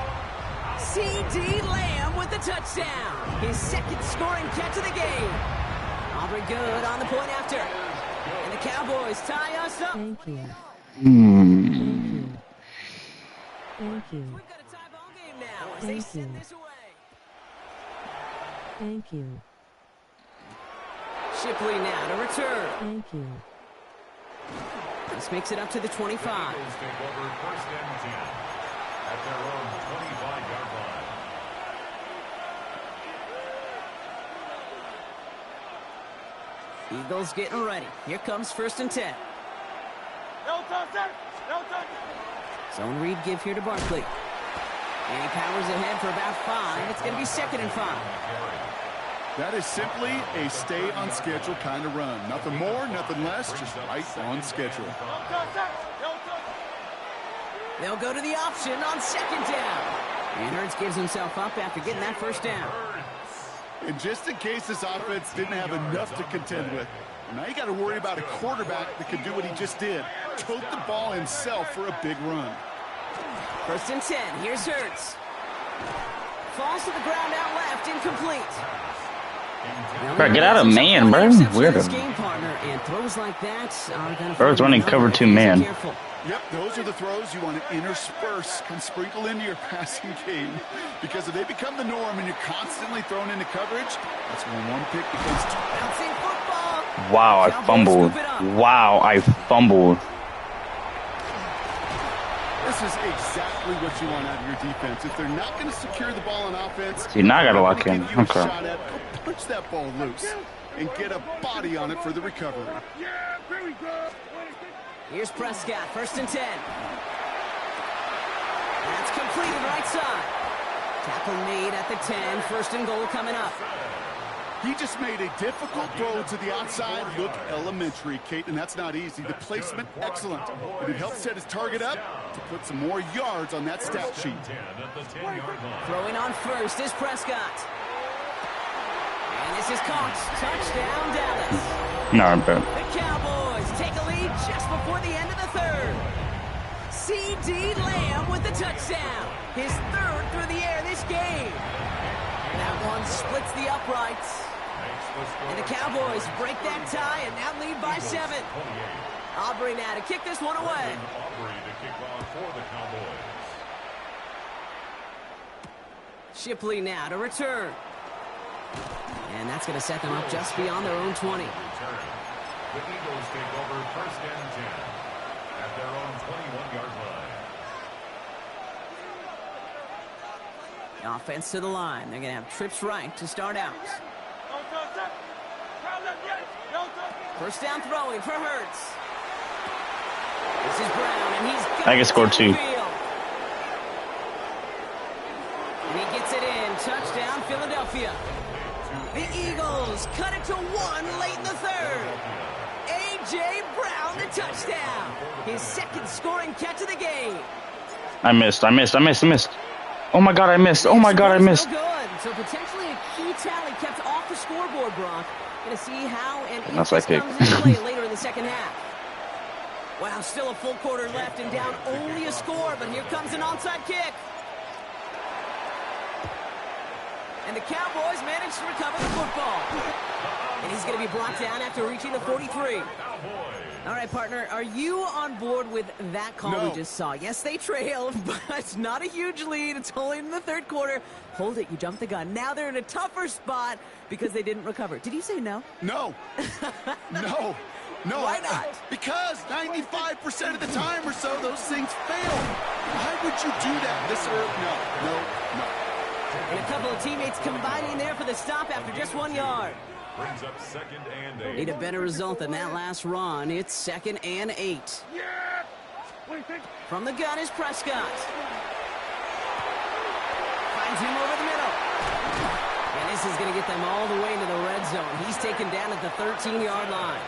C.D. Lamb with the touchdown. His second scoring catch of the game. Aubrey good on the point after. And the Cowboys tie us up. Thank you. Hmm. Thank you. We've got a tie ball game now as they Thank send you. this away. Thank you. Shipley now to return. Thank you. This makes it up to the 25. Eagles take over first and 10 at their own 25-yard line. Eagles getting ready. Here comes first and 10. Zone read give here to Barkley. And he powers ahead for about 5. It's going to be second and 5. That is simply a stay on schedule kind of run. Nothing more, nothing less, just right on schedule. They'll go to the option on second down. And Hurts gives himself up after getting that first down. And just in case this offense didn't have enough to contend with, now you got to worry about a quarterback that can do what he just did. Tote the ball himself for a big run. First and 10. Here's Hurts. Falls to the ground out left. Incomplete. Bro, get out of man, bro. Weird. Game partner, and throws like that are gonna Bro's running cover 2 man. Yep, those are the throws you want to intersperse and sprinkle into your passing game. Because if they become the norm and you're constantly thrown into coverage, that's when one pick becomes two. Bouncing football. Wow, I fumbled. Wow, I fumbled. This is exactly what you want out of your defense. If they're not going to secure the ball on offense, See, now I gotta lock in. give you a Okay. shot at, go punch that ball loose and get a body on it for the recovery. Yeah, very good. Here's Prescott, 1st and 10. That's completed right side. Tackle made at the 10, 1st and goal coming up. He just made a difficult throw to the outside look elementary, Kate, and that's not easy. The placement, excellent. And it helps set his target up to put some more yards on that stat sheet. Throwing on 1st is Prescott. And this is caught. Touchdown, Dallas. No, bro. The Cowboys take a lead just before the end of the 3rd. C.D. Lamb with the touchdown. His 3rd through the air this game. That one splits the uprights. And the Cowboys break that tie and now lead by 7. Aubrey now to kick this one away. Shipley now to return. And that's going to set them up just beyond their own 20. The Eagles take over 1st and 10 at their own 21-yard line. The offense to the line. They're going to have trips right to start out. 1st down throwing for Hurts. This is Brown, and he's got I can score 2. And he gets it in. Touchdown, Philadelphia. The Eagles cut it to 1 late in the 3rd. A.J. Brown, the touchdown. His 2nd scoring catch of the game. I missed. Oh my god, I missed. Oh my god, I missed. So good. So potentially a key tally kept off the scoreboard, Brock. Going to see how and if this comes into play later in the 2nd half. Wow, still a full quarter left and down only a score, but here comes an onside kick. And the Cowboys manage to recover the football. And he's going to be brought down after reaching the 43. All right, partner, are you on board with that call we just saw? Yes, they trailed, but it's not a huge lead. It's only in the 3rd quarter. Hold it, you jumped the gun. Now they're in a tougher spot because they didn't recover. Did you say no? No. No. Why not? Because 95% of the time or so, those things fail. Why would you do that this early? No. And a couple of teammates combining there for the stop after just 1 yard. Brings up 2nd and 8. Need a better result than that last run. It's 2nd and 8. From the gun is Prescott. Finds him over the middle. And this is going to get them all the way into the red zone. He's taken down at the 13-yard line.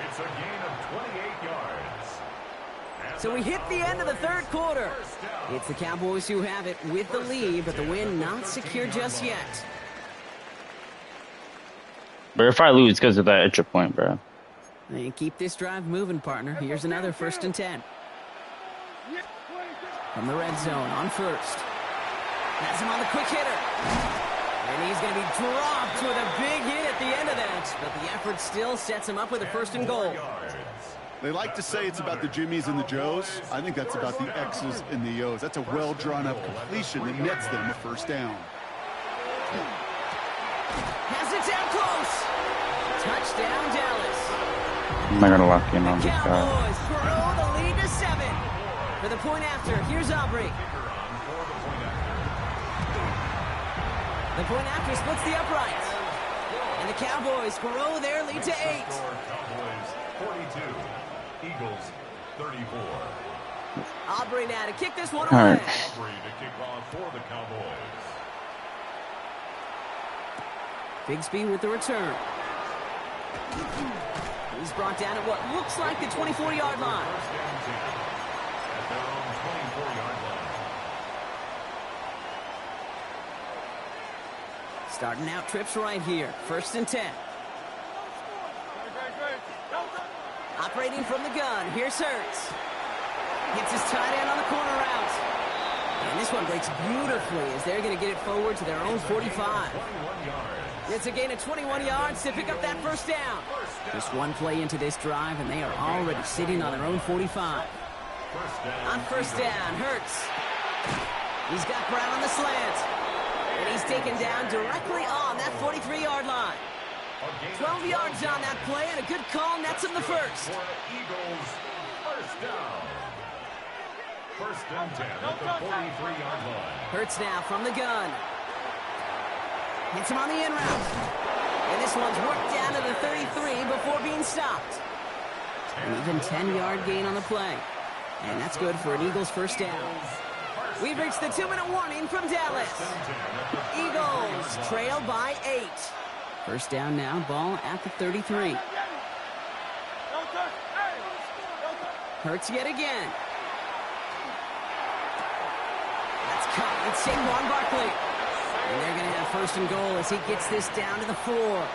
It's a gain of 28 yards. So we hit the end of the 3rd quarter. It's the Cowboys who have it with the lead, but the win not secure just yet. But if I lose, it's because of that extra point, bro. And keep this drive moving, partner. Here's another 1st and 10. From the red zone on 1st. Has him on the quick hitter. And he's going to be dropped with a big hit at the end of that. But the effort still sets him up with a 1st and goal. They like to say it's about the Jimmies and the Joes. I think that's about the X's and the O's. That's a well-drawn-up completion that nets them a 1st down. Has it down close. Touchdown, Dallas. I'm not gonna lock in on this guy. Cowboys grow the lead to 7. For the point after, here's Aubrey. The point after splits the uprights. And the Cowboys grow their lead to 8. Cowboys 42, Eagles 34. Aubrey now to kick this one All away. right. Aubrey to kick off for the Cowboys. Bigsby with the return. He's brought down at what looks like the 24-yard line. 1st and 10 at their own 24-yard line. Starting out trips right here. 1st and 10. Operating from the gun. Here's Hurts. Gets his tight end on the corner route. And this one breaks beautifully as they're going to get it forward to their own 45. It's a gain of 21 yards to pick up that first down. Just one play into this drive, and they are already sitting on their own 45. On first down, Hurts. He's got Brown on the slant. And he's taken down directly on that 43-yard line. 12 yards on that play, and a good call nets him the first. Eagles, first down. First and 10 at the 43-yard line. Hurts now from the gun. Hits him on the in route. And this one's worked down to the 33 before being stopped. An even 10-yard gain on the play. And that's good for an Eagles first down. We've reached the 2-minute warning from Dallas. Eagles trail by 8. First down now, ball at the 33. Hurts yet again. That's caught. It's Saquon Barkley. And they're going to have first and goal as he gets this down to the 4.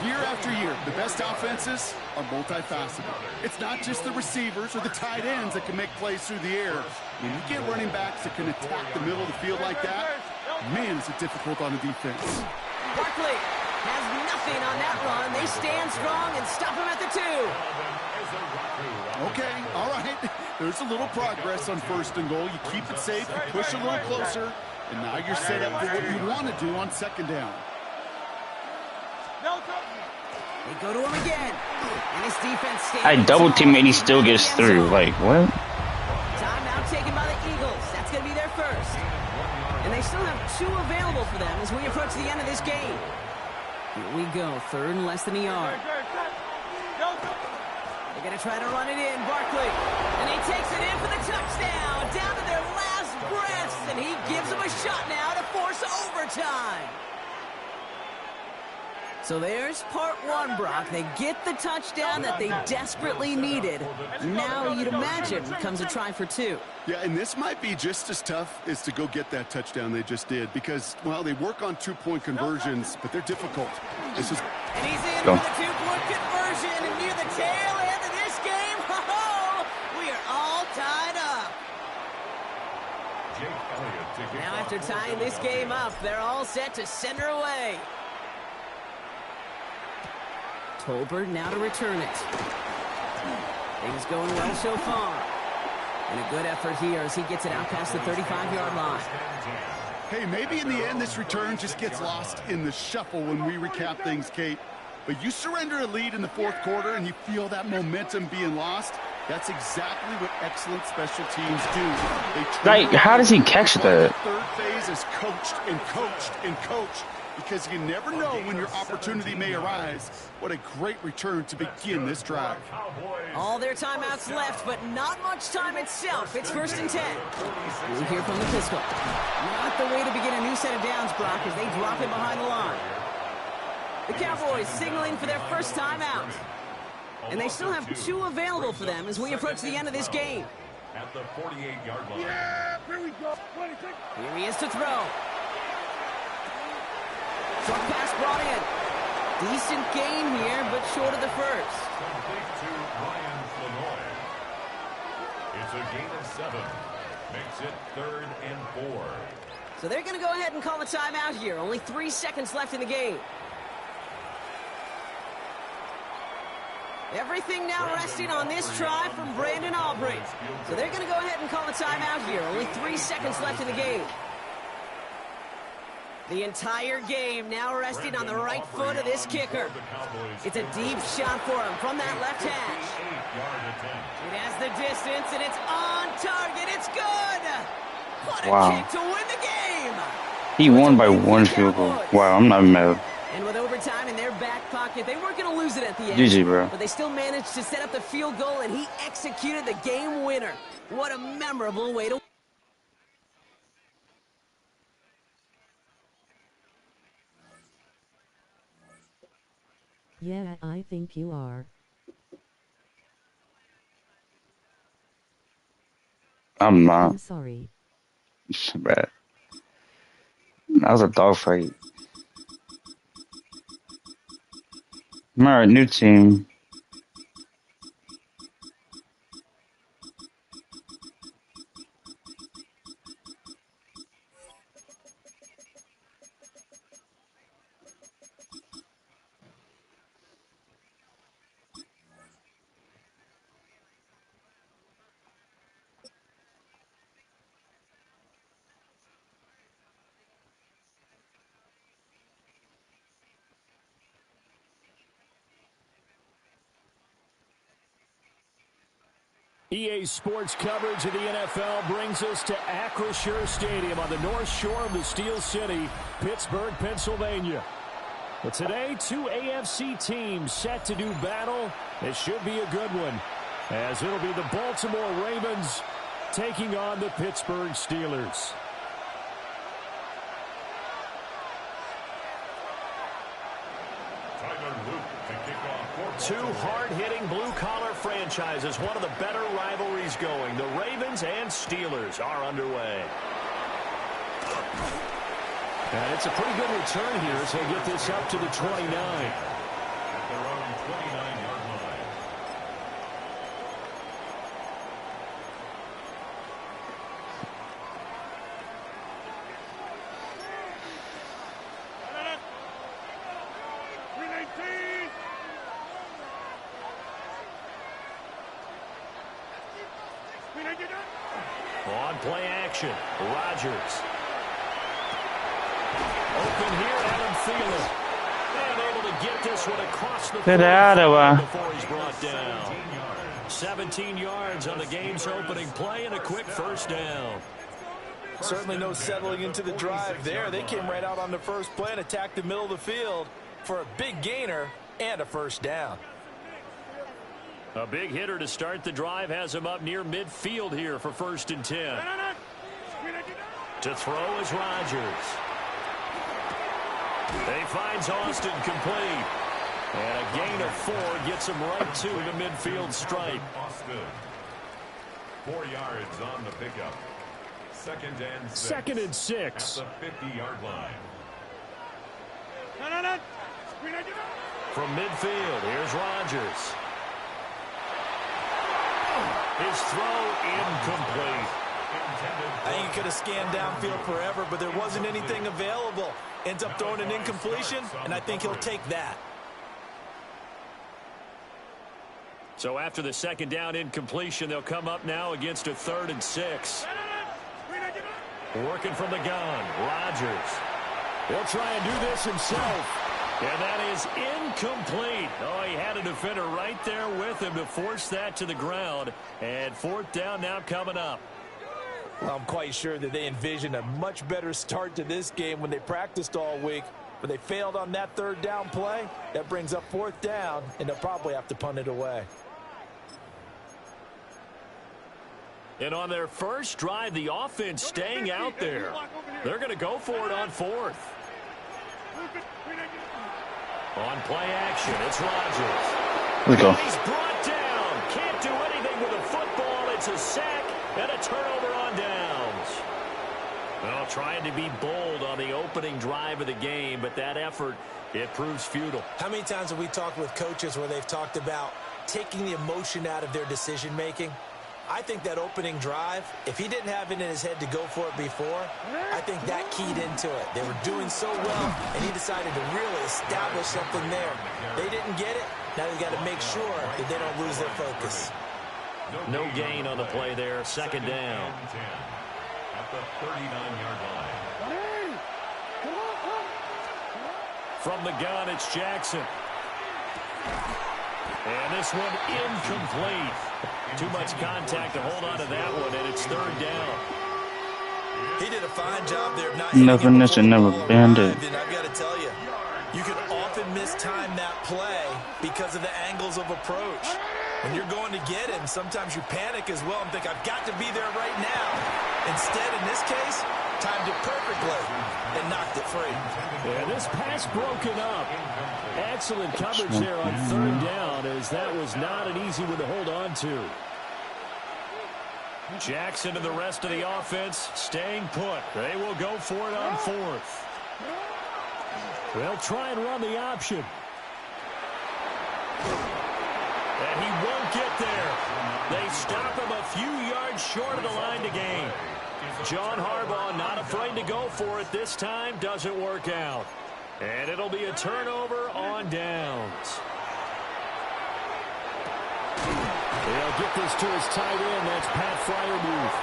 Year after year, the best offenses are multifaceted. It's not just the receivers or the tight ends that can make plays through the air. When you get running backs that can attack the middle of the field like that, man, is it difficult on the defense. Barkley has nothing on that run. They stand strong and stop him at the 2. Okay, all right. There's a little progress on first and goal. You keep it safe, you push a little closer, and now you're set up for what you want to do on second down. They go to him again. And his defense stands. I double team and he still gets through. Like, what? Timeout taken by the Eagles. That's going to be their first. And they still have 2 available for them as we approach the end of this game. Here we go. Third and less than a yard. They're going to try to run it in. Barkley. And he takes it in for the touchdown. Down to their last breaths. And he gives them a shot now to force overtime. So there's part 1, Brock. They get the touchdown that they desperately needed. Now you'd imagine comes a try for 2. Yeah, and this might be just as tough as to go get that touchdown they just did because, well, they work on 2-point conversions, but they're difficult. This is... And he's in for the 2-point conversion, and near the tail end of this game, we are all tied up. Now after tying this game up, they're all set to send her away. Tolbert now to return it. Things going well so far. And a good effort here as he gets it out past the 35-yard line. Hey, maybe in the end this return just gets lost in the shuffle when we recap things, Kate. But you surrender a lead in the 4th quarter and you feel that momentum being lost. That's exactly what excellent special teams do. Like, how does he catch that? Third phase is coached and coached and coached. Because you never know when your opportunity may arise. What a great return to begin this drive. All their timeouts left, but not much time itself. It's first and 10. We'll hear from the pistol. Not the way to begin a new set of downs, Brock, as they drop it behind the line. The Cowboys signaling for their first timeout. And they still have 2 available for them as we approach the end of this game. At the 48-yard line. Yeah, here we go. 26. Here he is to throw. Short pass brought in. Decent gain here, but short of the first. Complete to Ryan Flanoy. It's a gain of 7. Makes it 3rd and 4. So they're going to go ahead and call a timeout here. Only 3 seconds left in the game. Everything now resting on this try from Brandon Aubrey. So they're going to go ahead and call a timeout here. Only 3 seconds left in the game. The entire game now resting on the right foot of this kicker. It's a deep shot for him from that left hash. It has the distance, and it's on target. It's good. What a kick to win the game. He won by 1 field goal. Wow, I'm not mad. And with overtime in their back pocket, they weren't going to lose it at the end. GG, bro. But they still managed to set up the field goal, and he executed the game winner. What a memorable way to... Yeah, I think you are. I'm not. I'm sorry. Bad. That was a dogfight. Alright, new team. EA Sports coverage of the NFL brings us to Acrisure Stadium on the north shore of the Steel City, Pittsburgh, Pennsylvania. But today, two AFC teams set to do battle. It should be a good one, as it'll be the Baltimore Ravens taking on the Pittsburgh Steelers. Two hard-hitting blue-collar franchises, one of the better rivalries going. The Ravens and Steelers are underway. And it's a pretty good return here as they get this up to the 29. At their own 29-yard line. On play action, Rodgers. Open here, Adam Thielen. And able to get this one across the Get out of before he's brought down. 17 yards on the game's opening play and a quick first down. Certainly no settling into the drive there. They came right out on the first play and attacked the middle of the field for a big gainer and a first down. A big hitter to start the drive has him up near midfield here for 1st and 10. To throw is Rodgers. He finds Austin complete. And a gain of 4 gets him right to the midfield stripe. Austin. 4 yards on the pickup. 2nd and 6. At the 50-yard line. From midfield, here's Rodgers. His throw incomplete. I think he could have scanned downfield forever, but there wasn't anything available. Ends up throwing an incompletion, and I think he'll take that. So after the 2nd down incompletion, they'll come up now against a 3rd and 6. Working from the gun, Rodgers. He'll try and do this himself. And that is incomplete. Oh, he had a defender right there with him to force that to the ground. And 4th down now coming up. Well, I'm quite sure that they envisioned a much better start to this game when they practiced all week. But they failed on that 3rd down play. That brings up 4th down, and they'll probably have to punt it away. And on their first drive, the offense staying out there. They're going to go for it on 4th. On play action, it's Rodgers. We go. He's brought down. Can't do anything with a football. It's a sack and a turnover on downs. Well, trying to be bold on the opening drive of the game, but that effort, it proves futile. How many times have we talked with coaches where they've talked about taking the emotion out of their decision-making? I think that opening drive, if he didn't have it in his head to go for it before, I think that keyed into it. They were doing so well, and he decided to really establish something there. They didn't get it. Now they've got to make sure that they don't lose their focus. No gain on the play there. 2nd down. At the 39-yard line. From the gun, it's Jackson. And this one incomplete. Too much contact to hold on to that one, and it's 3rd down. He did a fine job there of not Never miss and never bend it. And I've got to tell you, you can often mistime that play because of the angles of approach. When you're going to get him, sometimes you panic as well and think, I've got to be there right now. Instead, in this case, timed it perfectly and knocked it free. Yeah, this pass broken up. Excellent coverage there on 3rd down, as that was not an easy one to hold on to. Jackson and the rest of the offense staying put. They will go for it on 4th. They'll try and run the option. And he won't get there. They stop him a few yards short of the line to gain. John Harbaugh not afraid to go for it this time. Doesn't work out. And it'll be a turnover on downs. They'll get this to his tight end. That's Pat Fryermuth.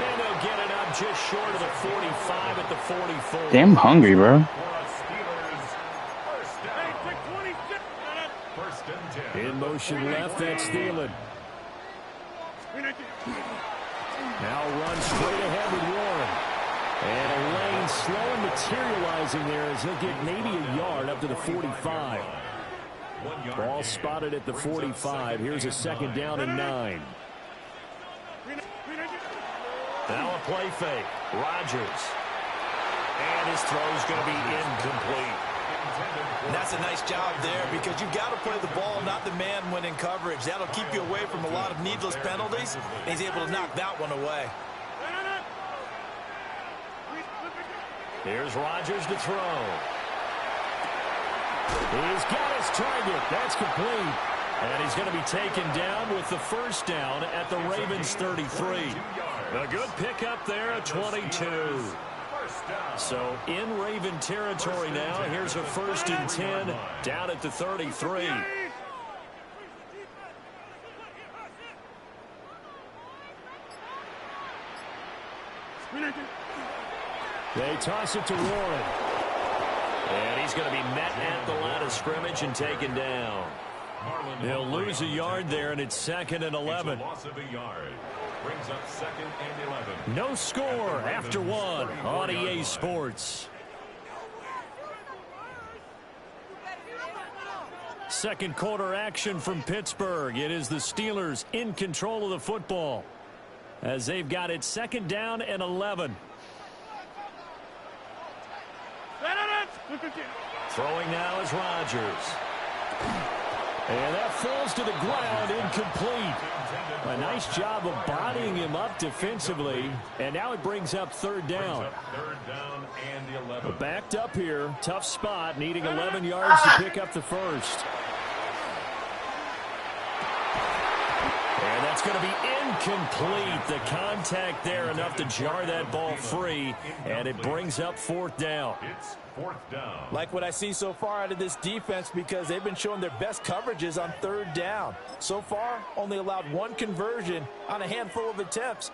And they'll get it up just short of the 45 at the 44. Damn hungry, bro. In motion left, that's Thielen. Now run straight ahead with Warren. And a lane slow and materializing there as he'll get maybe a yard up to the 45. Ball spotted at the 45. Here's a second down and 9. Now a play fake. Rodgers. And his throw's going to be incomplete. And that's a nice job there because you've got to play the ball, not the man when in coverage. That'll keep you away from a lot of needless penalties. And he's able to knock that one away. Here's Rodgers to throw. He's got his target. That's complete. And he's going to be taken down with the first down at the Ravens 33. A good pickup there at 22. So in Raven territory now. Here's a 1st and 10 down at the 33. They toss it to Warren. And he's going to be met at the line of scrimmage and taken down. They'll lose a yard there, and it's 2nd and 11. Loss of a yard. Brings up 2nd and 11. No score after 1 on EA Sports. Second quarter action from Pittsburgh. It is the Steelers in control of the football as they've got it 2nd down and 11. Throwing now is Rodgers. And that falls to the ground, incomplete. A nice job of bodying him up defensively. And now it brings up 3rd down. 3rd down and 11. Backed up here. Tough spot, needing 11 yards to pick up the first. And that's going to be incomplete. The contact there enough to jar that ball free. And it brings up 4th down. It's 4th down. Like what I see so far out of this defense because they've been showing their best coverages on 3rd down. So far, only allowed 1 conversion on a handful of attempts.